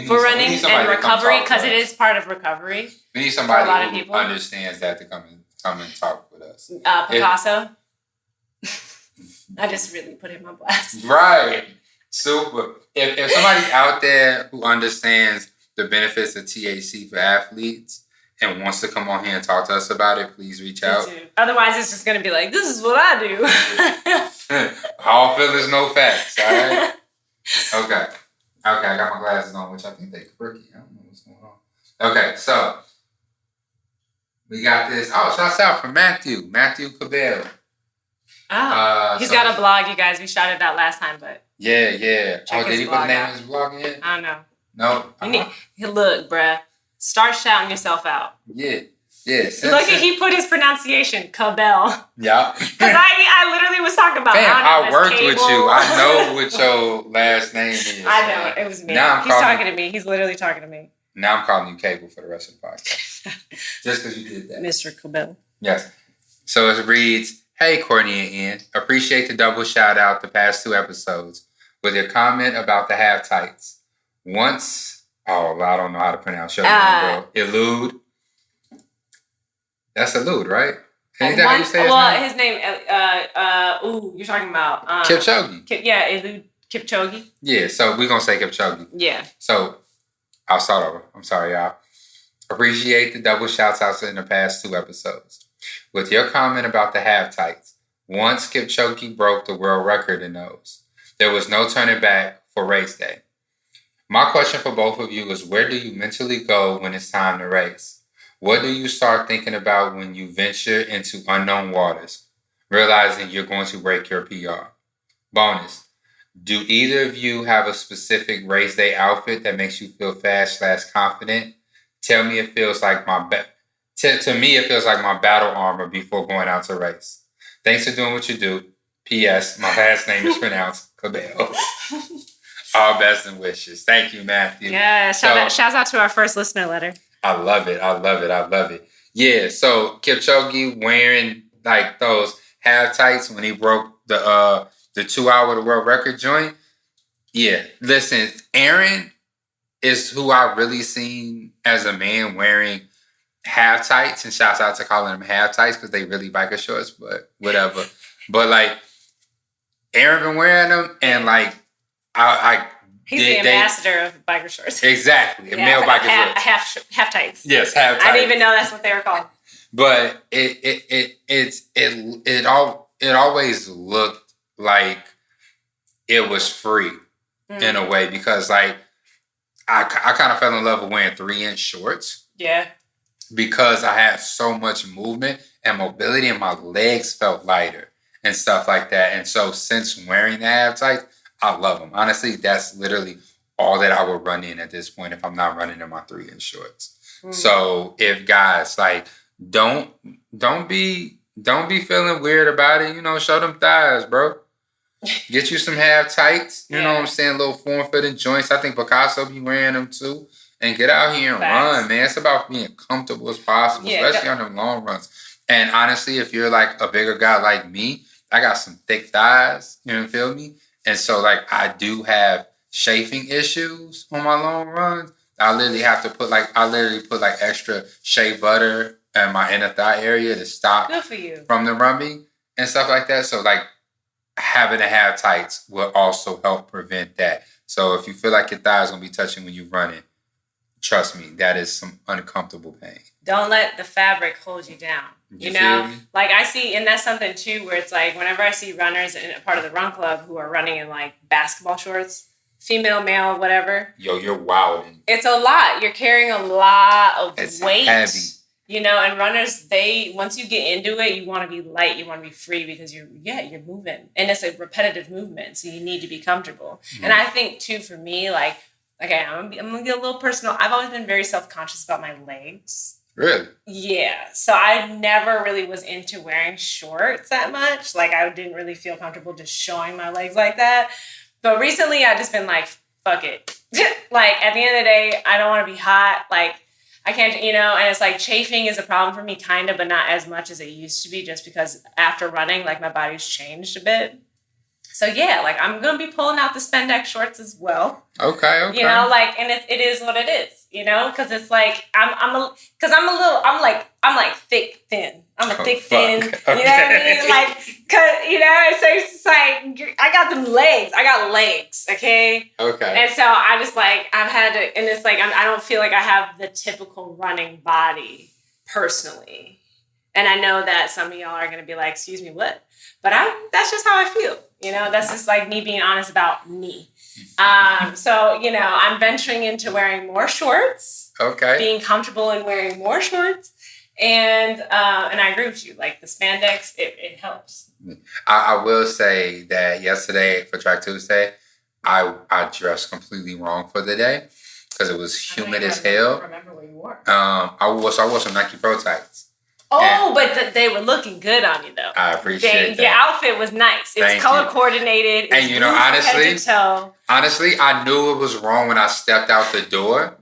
for running and recovery, because it is part of recovery. We need somebody who understands that to come and talk with us. Picasso. I just really put him on blast. Right. Super. If somebody's out there who understands the benefits of THC for athletes and wants to come on here and talk to us about it, please reach out. Otherwise, it's just going to be like, this is what I do. All feelings, no facts. All right? Okay, I got my glasses on, which I think they're quirky. I don't know what's going on. Okay, so we got this. Oh, shouts out from Matthew Cabell. Oh, he's got a blog, you guys. We shouted out last time, but yeah. Did he put the name of his blog in? I don't know. No. Look, bruh. Start shouting yourself out. Yeah. Look at he put his pronunciation, Cabell. Yeah. Because I literally was talking about. I worked with you. I know what your last name is. I know it was me. He's talking to me. He's literally talking to me. Now I'm calling you Cable for the rest of the podcast. Just because you did that, Mr. Cabell. Yes. So it reads, "Hey, Courtney and Ian, appreciate the double shout out the past 2 episodes with your comment about the half tights. Once, I don't know how to pronounce your name, bro. Elude. That's Elude, right? Ain't that how you say his name? You're talking about Kipchoge. Elude Kipchoge. Yeah, so we're gonna say Kipchoge. Yeah. So I'll start over. I'm sorry, y'all. Appreciate the double shouts outs in the past 2 episodes. With your comment about the half tights, once Kipchoge broke the world record in those, there was no turning back for race day. My question for both of you is, where do you mentally go when it's time to race? What do you start thinking about when you venture into unknown waters, realizing you're going to break your PR? Bonus, do either of you have a specific race day outfit that makes you feel fast/confident? Tell me it feels like to me, it feels like my battle armor before going out to race. Thanks for doing what you do. P.S. My last name is pronounced Cabell. All best and wishes. Thank you, Matthew. Yeah, shouts out to our first listener letter. I love it. Yeah, so Kipchoge wearing like those half tights when he broke the 2-hour world record joint. Yeah, listen, Aaron is who I really seen as a man wearing half tights, and shouts out to calling them half tights because they really biker shorts, but whatever. But like Aaron been wearing them, and like he's the ambassador of biker shorts. Exactly, male biker shorts, half tights. Yes, half tights. I didn't even know that's what they were called. But it always looked like it was free in a way, because like I kind of fell in love with wearing 3-inch shorts. Yeah. Because I had so much movement and mobility, and my legs felt lighter and stuff like that. And so since wearing the half tights, I love them. Honestly, that's literally all that I would run in at this point if I'm not running in my 3-inch shorts. So if guys like don't be feeling weird about it, show them thighs, bro. Get you some half tights, you know what I'm saying, little form-fitting joints. I think Picasso be wearing them too. And get out here and run, man. It's about being comfortable as possible, especially on them long runs. And honestly, if you're like a bigger guy like me, I got some thick thighs, you feel me? And so like I do have chafing issues on my long runs. I literally put extra shea butter in my inner thigh area to stop from the rubbing and stuff like that. So like having to have tights will also help prevent that. So if you feel like your thigh is going to be touching when you're running, trust me, that is some uncomfortable pain. Don't let the fabric hold you down. You know, like I see, and that's something too, where it's like whenever I see runners in a part of the run club who are running in like basketball shorts, female, male, whatever. Yo, you're wilding. It's a lot. You're carrying a lot of weight. Heavy. You know, and runners, once you get into it, you want to be light, you want to be free because you're moving. And it's a repetitive movement, so you need to be comfortable. Mm-hmm. And I think too, for me, like, okay, I'm gonna get a little personal. I've always been very self-conscious about my legs. Really? Yeah. So I never really was into wearing shorts that much. Like, I didn't really feel comfortable just showing my legs like that. But recently, I've just been like, fuck it. Like, at the end of the day, I don't want to be hot. Like, I can't, you know, and it's like chafing is a problem for me, kind of, but not as much as it used to be, just because after running, like, my body's changed a bit. So yeah, like, I'm going to be pulling out the spandex shorts as well. Okay. You know, like, and it is what it is, you know, because it's like, I'm like thick, thin. I'm a thick, thin, you know what I mean? Like, cause, you know, so it's just like, I got them legs. I got legs, okay? Okay. And so I just like, I've had to, and it's like, I don't feel like I have the typical running body personally. And I know that some of y'all are going to be like, excuse me, what? But that's just how I feel. You know, that's just like me being honest about me. So, you know, I'm venturing into wearing more shorts. Okay. Being comfortable in wearing more shorts. And I agree with you. Like, the spandex, it helps. I will say that yesterday for Track Tuesday, I dressed completely wrong for the day because it was humid as hell. I remember where you were. I wore some Nike Pro Tights. Oh, but they were looking good on you, though. I appreciate that. Your outfit was nice. It was color coordinated. And you know, honestly, I knew it was wrong when I stepped out the door.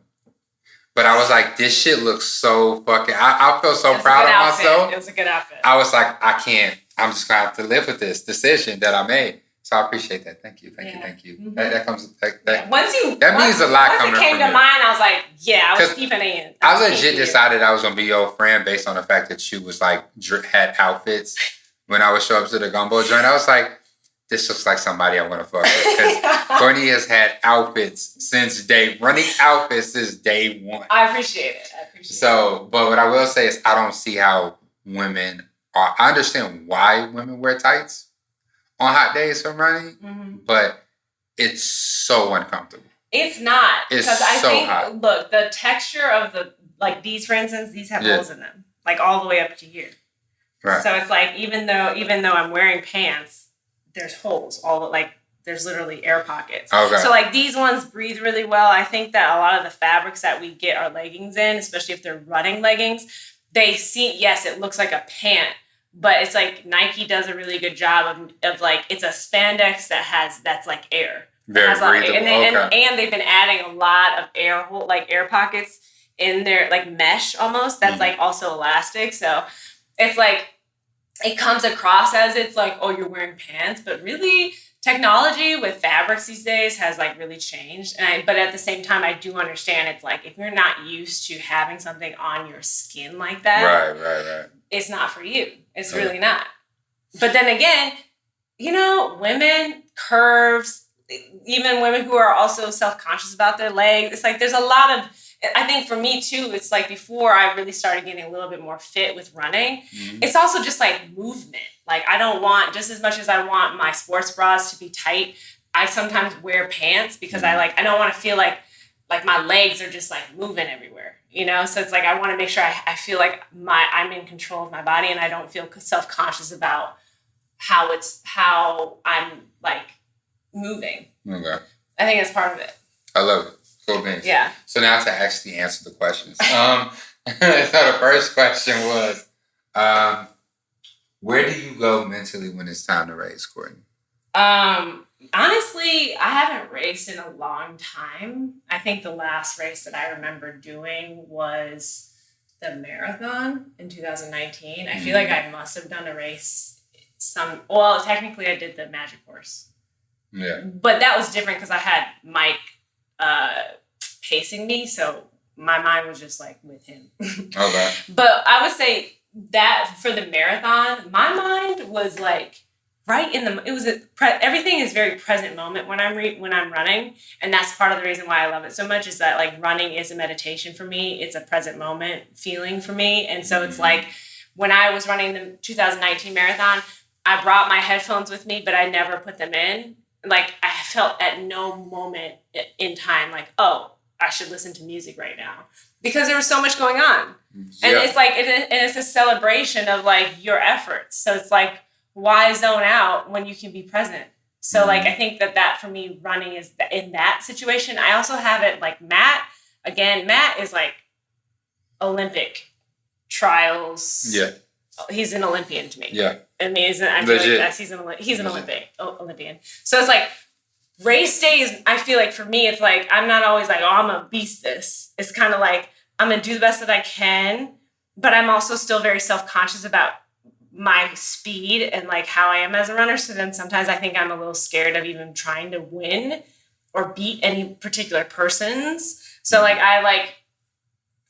But I was like, this shit looks so fucking... I felt so proud of myself. It was a good outfit. I was like, I can't. I'm just going to have to live with this decision that I made. So I appreciate that. Thank you. Mm-hmm. That comes... That means a lot coming from you. Once it came to mind, I was like, yeah, I was keeping it in. I legit decided I was going to be your friend based on the fact that you was like, had outfits. When I would show up to the gumbo joint, I was like, this looks like somebody I want to fuck with. Because Courtney has had running outfits since day one. I appreciate it. So, but what I will say is I don't see how women are. I understand why women wear tights on hot days for running, but it's so uncomfortable. It's not. It's because I think, hot. Look, the texture of like these, for instance, these have holes in them, like all the way up to here. Right. So it's like, even though I'm wearing pants, there's holes there's literally air pockets. Okay. So like these ones breathe really well. I think that a lot of the fabrics that we get our leggings in, especially if they're running leggings, it looks like a pant, but it's like Nike does a really good job of like, it's a spandex that's like air. Very breathable. And they've been adding a lot of air pockets in there, like mesh almost. That's like also elastic. So it's like, it comes across as it's like, oh, you're wearing pants, but really technology with fabrics these days has like really changed. But at the same time, I do understand it's like, if you're not used to having something on your skin like that, right. It's not for you. It's really not. But then again, you know, women, curves, even women who are also self-conscious about their legs, it's like there's a lot of, I think for me too, it's like before I really started getting a little bit more fit with running, it's also just like movement. Like, I don't want, just as much as I want my sports bras to be tight, I sometimes wear pants because I don't want to feel like my legs are just like moving everywhere, you know? So it's like, I want to make sure I feel like I'm in control of my body and I don't feel self-conscious about how I'm like moving. Okay. I think that's part of it. I love it. Cool beans. Yeah. So now to actually answer the questions. So the first question was, where do you go mentally when it's time to race, Courtney? Honestly, I haven't raced in a long time. I think the last race that I remember doing was the marathon in 2019. I feel like I must have done a race technically I did the Magic Horse. Yeah. But that was different because I had Mike pacing me, so my mind was just like with him. Okay. But I would say that for the marathon, my mind was like right in the, it was everything is very present moment when I'm running. And that's part of the reason why I love it so much, is that like running is a meditation for me. It's a present moment feeling for me. And so it's like when I was running the 2019 marathon, I brought my headphones with me, but I never put them in. Like I felt at no moment in time like, oh, I should listen to music right now, because there was so much going on. Yeah. And it's like, and it's a celebration of like your efforts. So it's like, why zone out when you can be present? So like, I think that for me, running is in that situation. I also have it like Matt is like Olympic trials. Yeah. He's an Olympian to me. Yeah. Amazing. I feel like that's, he's an Olympian. So it's like race days. I feel like for me, it's like, I'm not always like, oh, I'm going to beast this. It's kind of like, I'm going to do the best that I can, but I'm also still very self-conscious about my speed and like how I am as a runner. So then sometimes I think I'm a little scared of even trying to win or beat any particular persons. So like,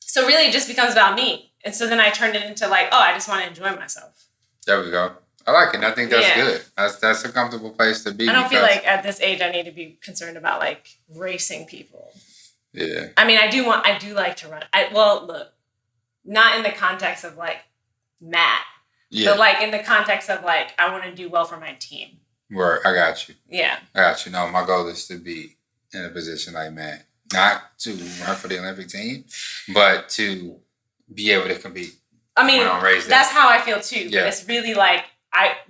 so really it just becomes about me. And so then I turned it into like, oh, I just want to enjoy myself. There we go. I like it. I think that's good. That's a comfortable place to be. I don't feel like at this age I need to be concerned about like racing people. Yeah. I mean, I do like to run. Look, not in the context of like Matt. Yeah. But like in the context of like, I want to do well for my team. Right. I got you. Yeah. I got you. No, my goal is to be in a position like Matt. Not to run for the Olympic team, but to be able to compete. I mean, that's how I feel too. Yeah. But it's really like,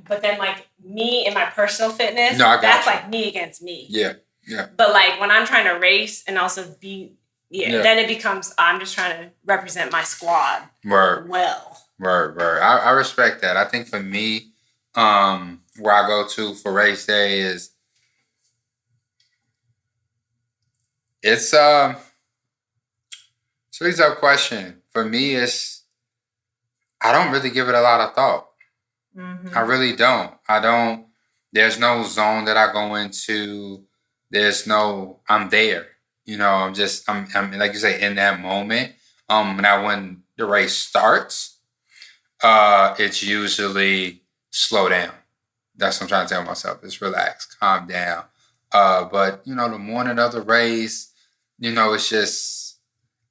but then like me and my personal fitness, that's like me against me. Yeah. Yeah. But like when I'm trying to race and also be, then it becomes, I'm just trying to represent my squad well. Right. I respect that. I think for me, where I go to for race day is, it's a tough question. For me, I don't really give it a lot of thought. Mm-hmm. I really don't. There's no zone that I go into. I'm there. You know, I'm like you say, in that moment. Now when the race starts, it's usually slow down. That's what I'm trying to tell myself. Just relax, calm down. But you know, the morning of the race, you know, it's just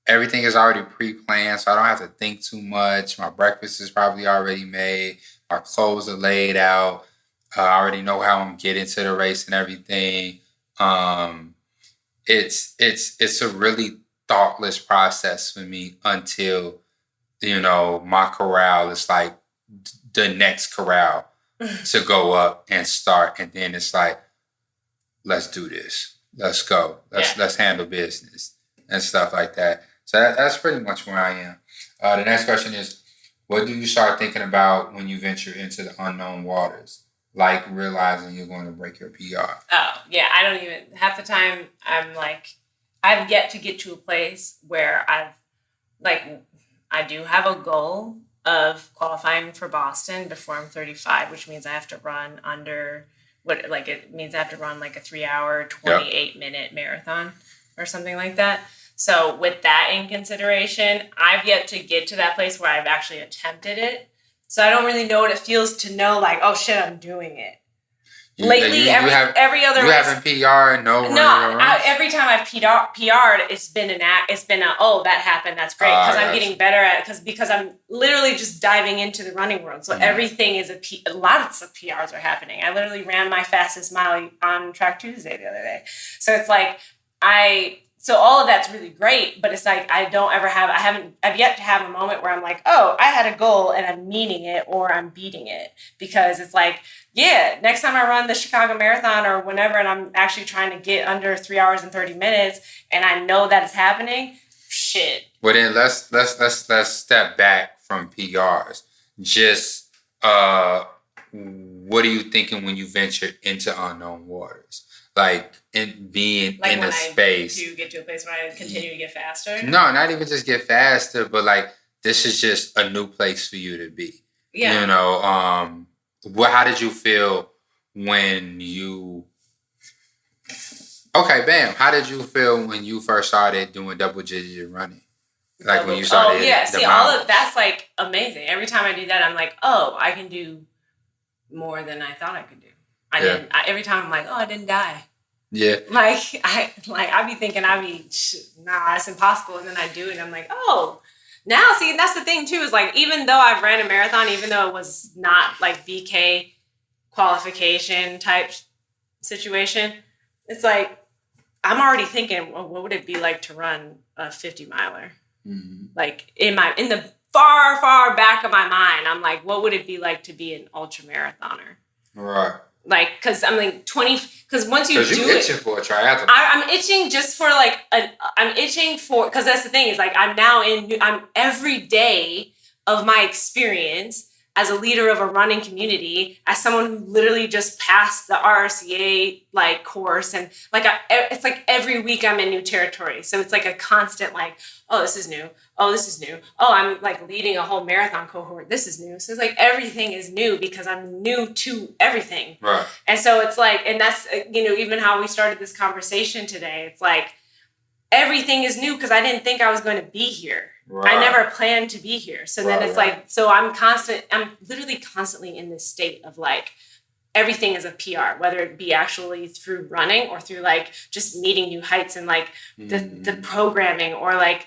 everything is already pre-planned, so I don't have to think too much. My breakfast is probably already made. My clothes are laid out. I already know how I'm getting to the race and everything. It's a really thoughtless process for me until, you know, my corral is like the next corral to go up and start. And then it's like, let's do this. Let's go. Let's handle business and stuff like that. So that's pretty much where I am. The next question is, what do you start thinking about when you venture into the unknown waters? Like realizing you're going to break your PR. Oh, yeah. I don't even, half the time I'm like, I've yet to get to a place where I do have a goal of qualifying for Boston before I'm 35, which means I have to run it means I have to run like a 3-hour, 28-minute marathon or something like that. So with that in consideration, I've yet to get to that place where I've actually attempted it. So I don't really know what it feels to know like, oh shit, I'm doing it. Lately, every other race, haven't PR and no. Every time I've PR'd, it's been oh, that happened, that's great, because I'm getting better at it, because I'm literally just diving into the running world. So everything is a lot of PRs are happening. I literally ran my fastest mile on Track Tuesday the other day. So it's like so all of that's really great, but it's like I've yet to have a moment where I'm like, oh, I had a goal and I'm meeting it or I'm beating it. Because it's like, yeah, next time I run the Chicago Marathon or whenever, and I'm actually trying to get under 3 hours and 30 minutes, and I know that it's happening, shit. Well, then let's step back from PRs. Just what are you thinking when you venture into unknown waters? Like being like in a space. Do you get to a place where I continue to get faster? No, not even just get faster, but like this is just a new place for you to be. Yeah. You know, how did you feel when you? Okay, bam. How did you feel when you first started doing double-digit running? Like when you started. Oh yeah, see, all of that's like amazing. Every time I do that, I'm like, oh, I can do more than I thought I could do. Every time I'm like, oh, I didn't die. Yeah. I be thinking nah, it's impossible. And then I do it and I'm like, oh, now see, that's the thing too, is like, even though I've ran a marathon, even though it was not like VK qualification type situation, it's like, I'm already thinking, well, what would it be like to run a 50 miler? Mm-hmm. Like in the far, far back of my mind, I'm like, what would it be like to be an ultra marathoner? Right. Like, cause I'm like 20, cause once you do it. Cause you're itching for a triathlon. I'm itching just for like, cause that's the thing is like, I'm every day of my experience as a leader of a running community, as someone who literally just passed the RRCA like course, and like it's like every week I'm in new territory. So it's like a constant like, oh, this is new. Oh, this is new. Oh, I'm like leading a whole marathon cohort. This is new. So it's like everything is new because I'm new to everything. Right. And so it's like, and that's, even how we started this conversation today. It's like everything is new because I didn't think I was going to be here. Right. I never planned to be here. So then it's like, so I'm literally constantly in this state of like, everything is a PR, whether it be actually through running or through like just meeting new heights and like the programming or like,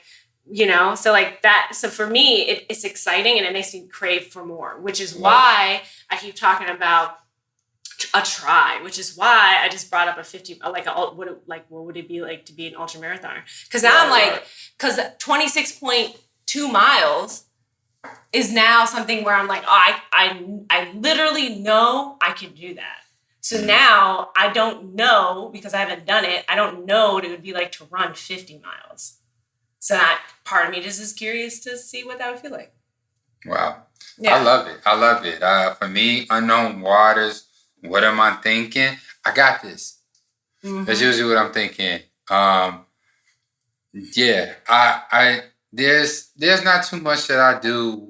so like that. So for me, it's exciting and it makes me crave for more, which is why I keep talking about a try, which is why I just brought up a 50, what would it be like to be an ultra marathoner? Because now I'm like, because 26.2 miles is now something where I'm like, oh, I literally know I can do that. So now I don't know, because I haven't done it, I don't know what it would be like to run 50 miles. So that part of me just is curious to see what that would feel like. Wow. Yeah. I love it. For me, unknown waters. What am I thinking? I got this. Mm-hmm. That's usually what I'm thinking. There's not too much that I do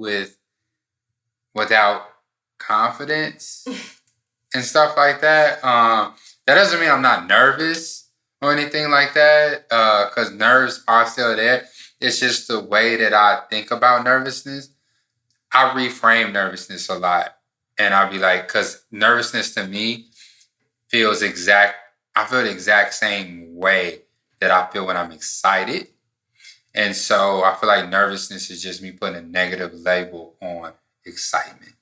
without confidence and stuff like that. That doesn't mean I'm not nervous or anything like that, because nerves are still there. It's just the way that I think about nervousness. I reframe nervousness a lot. And I'll be like, because nervousness to me I feel the exact same way that I feel when I'm excited. And so I feel like nervousness is just me putting a negative label on excitement.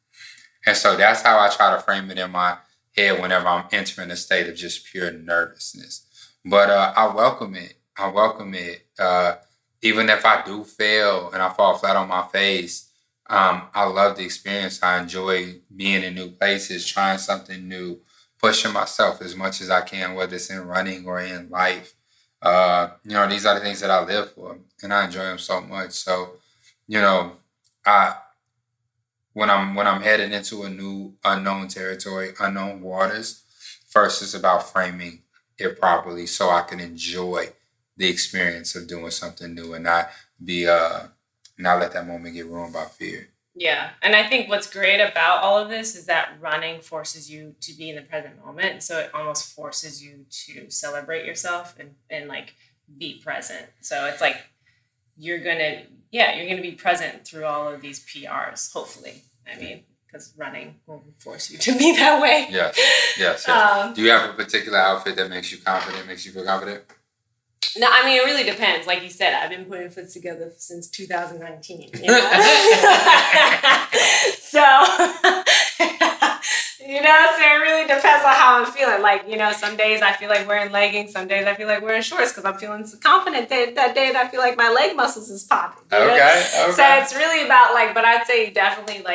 And so that's how I try to frame it in my head whenever I'm entering a state of just pure nervousness. But I welcome it. Even if I do fail and I fall flat on my face, I love the experience. I enjoy being in new places, trying something new, pushing myself as much as I can, whether it's in running or in life. These are the things that I live for, and I enjoy them so much. So, when I'm headed into a new unknown territory, unknown waters, first it's about framing it properly so I can enjoy the experience of doing something new and not let that moment get ruined by fear. Yeah. And I think what's great about all of this is that running forces you to be in the present moment. So it almost forces you to celebrate yourself and like be present. So it's like you're going to be present through all of these PRs, hopefully. I mean, because running will force you to be that way. Yes. Do you have a particular outfit that makes you feel confident? No, I mean, it really depends. Like you said, I've been putting fits together since 2019. So, so it really depends on how I'm feeling. Like, some days I feel like wearing leggings. Some days I feel like wearing shorts because I'm feeling confident that day that I feel like my leg muscles is popping. Okay. So it's really about but I'd say definitely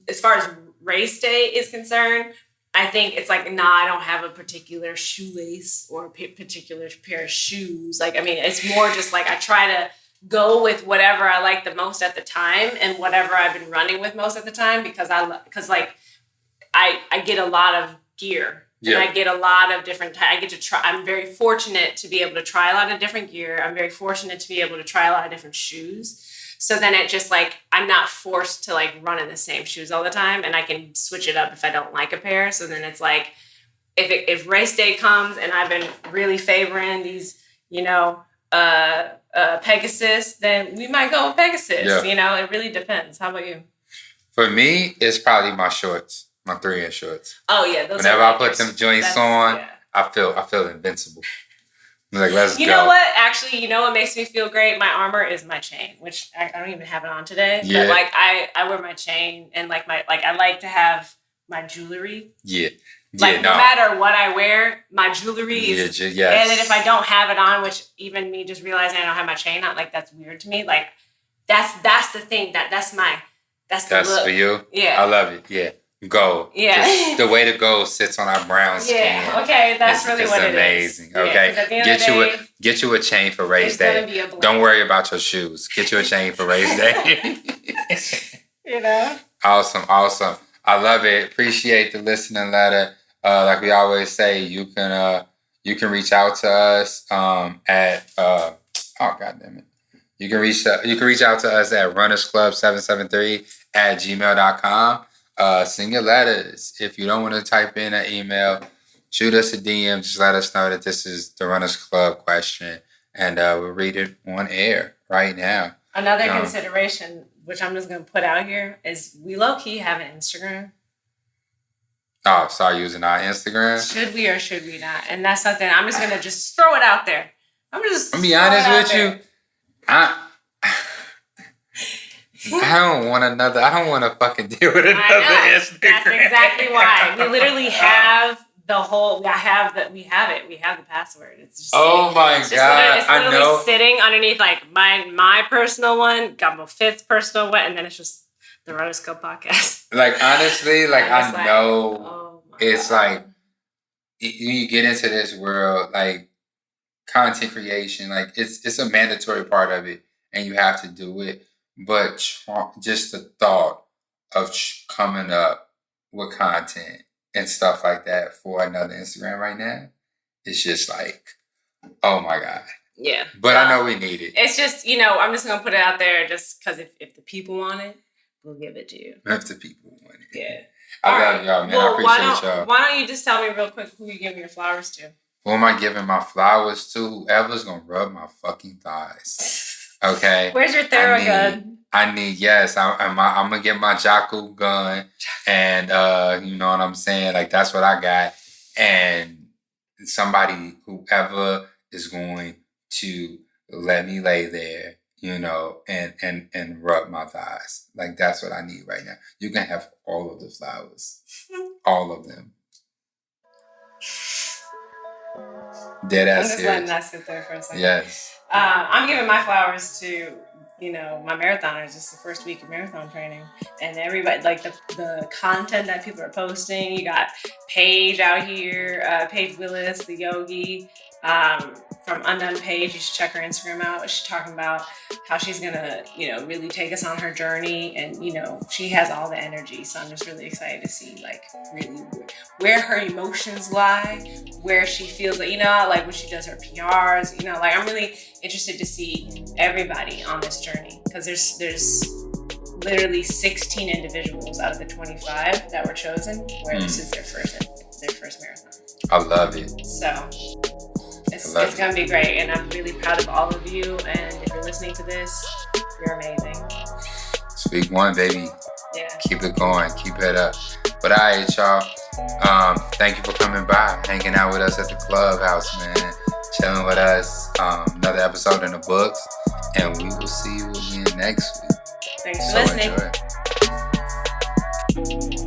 as far as race day is concerned, I think it's like, I don't have a particular shoelace or a particular pair of shoes. It's more just like I try to go with whatever I like the most at the time and whatever I've been running with most at the time because I get a lot of gear. Yeah. And I get a lot of different, I get to try, I'm very fortunate to be able to try a lot of different gear. I'm very fortunate to be able to try a lot of different shoes. So then it just I'm not forced to run in the same shoes all the time, and I can switch it up if I don't like a pair. So then it's like, if race day comes and I've been really favoring these, Pegasus, then we might go with Pegasus. Yeah. It really depends. How about you? For me, it's probably my shorts. My 3-inch shorts. Oh yeah, those. Whenever I put them joints on, yeah. I feel invincible. I'm like, let's go. You know what? Actually, you know what makes me feel great? My armor is my chain, which I don't even have it on today. Yeah. But like I wear my chain and like I like to have my jewelry. Yeah. Like no matter what I wear, my jewelry is. Yes. And then if I don't have it on, which even me just realizing I don't have my chain on, like that's weird to me. Like that's the thing that's the look. For you. Yeah. I love it. Yeah. Gold. Yeah. Just the way the gold sits on our brown skin. Yeah. Okay. That's really what it is. It's amazing. Okay. Yeah, get you a chain for race day. Don't worry about your shoes. Get you a chain for race day. You know. Awesome. I love it. Appreciate the listening letter. Like we always say, you can reach out to us at oh god damn it. You can reach out to us at runnersclub773@gmail.com. Send your letters. If you don't want to type in an email, shoot us a DM. Just let us know that this is the Runners Club question, and we'll read it on air right now. Another consideration, which I'm just going to put out here, is we low-key have an Instagram. Oh, start using our Instagram? Should we or should we not? And that's something I'm just going to just throw it out there. I'll be honest with you. I don't want to fucking deal with another Instagram. That's exactly why. We literally have we have it. We have the password. It's just my god. It's literally sitting underneath like my personal one, Gumbo Fit's personal one, and then it's just the Runners Club podcast. Like honestly, I know it's like you get into this world, like content creation, like it's a mandatory part of it, and you have to do it. But just the thought of coming up with content and stuff like that for another Instagram right now, it's just like, oh my god. Yeah. But I know we need it. It's just, I'm just going to put it out there just because if the people want it, we'll give it to you. If the people want it. Yeah. I love y'all, man. I appreciate y'all. Why don't you just tell me real quick who you giving your flowers to? Who am I giving my flowers to? Whoever's going to rub my fucking thighs. Okay. Where's your Theragun? I'm gonna get my Jackal gun, and you know what I'm saying. Like that's what I got, and whoever is going to let me lay there, and rub my thighs. Like that's what I need right now. You can have all of the flowers, all of them. Dead ass. I'm just letting that sit there for a second. Yes. I'm giving my flowers to, my marathoners. It's the first week of marathon training. And everybody, like the content that people are posting. You got Paige out here, Paige Willis, the yogi, from Undone Paige. You should check her Instagram out. She's talking about how she's going to, really take us on her journey. And, she has all the energy. So I'm just really excited to see, like, really where her emotions lie, where she feels like, like when she does her PRs, like I'm really interested to see everybody on this journey because there's literally 16 individuals out of the 25 that were chosen where this is their first marathon. I love it. So it's going to be great, and I'm really proud of all of you, and if you're listening to this, you're amazing. It's week 1, baby. Yeah. Keep it going. Keep it up. But all right, y'all. Thank you for coming by, hanging out with us at the clubhouse, man. Chilling with us. Another episode in the books, and we will see you again next week. Thanks for listening. Enjoy.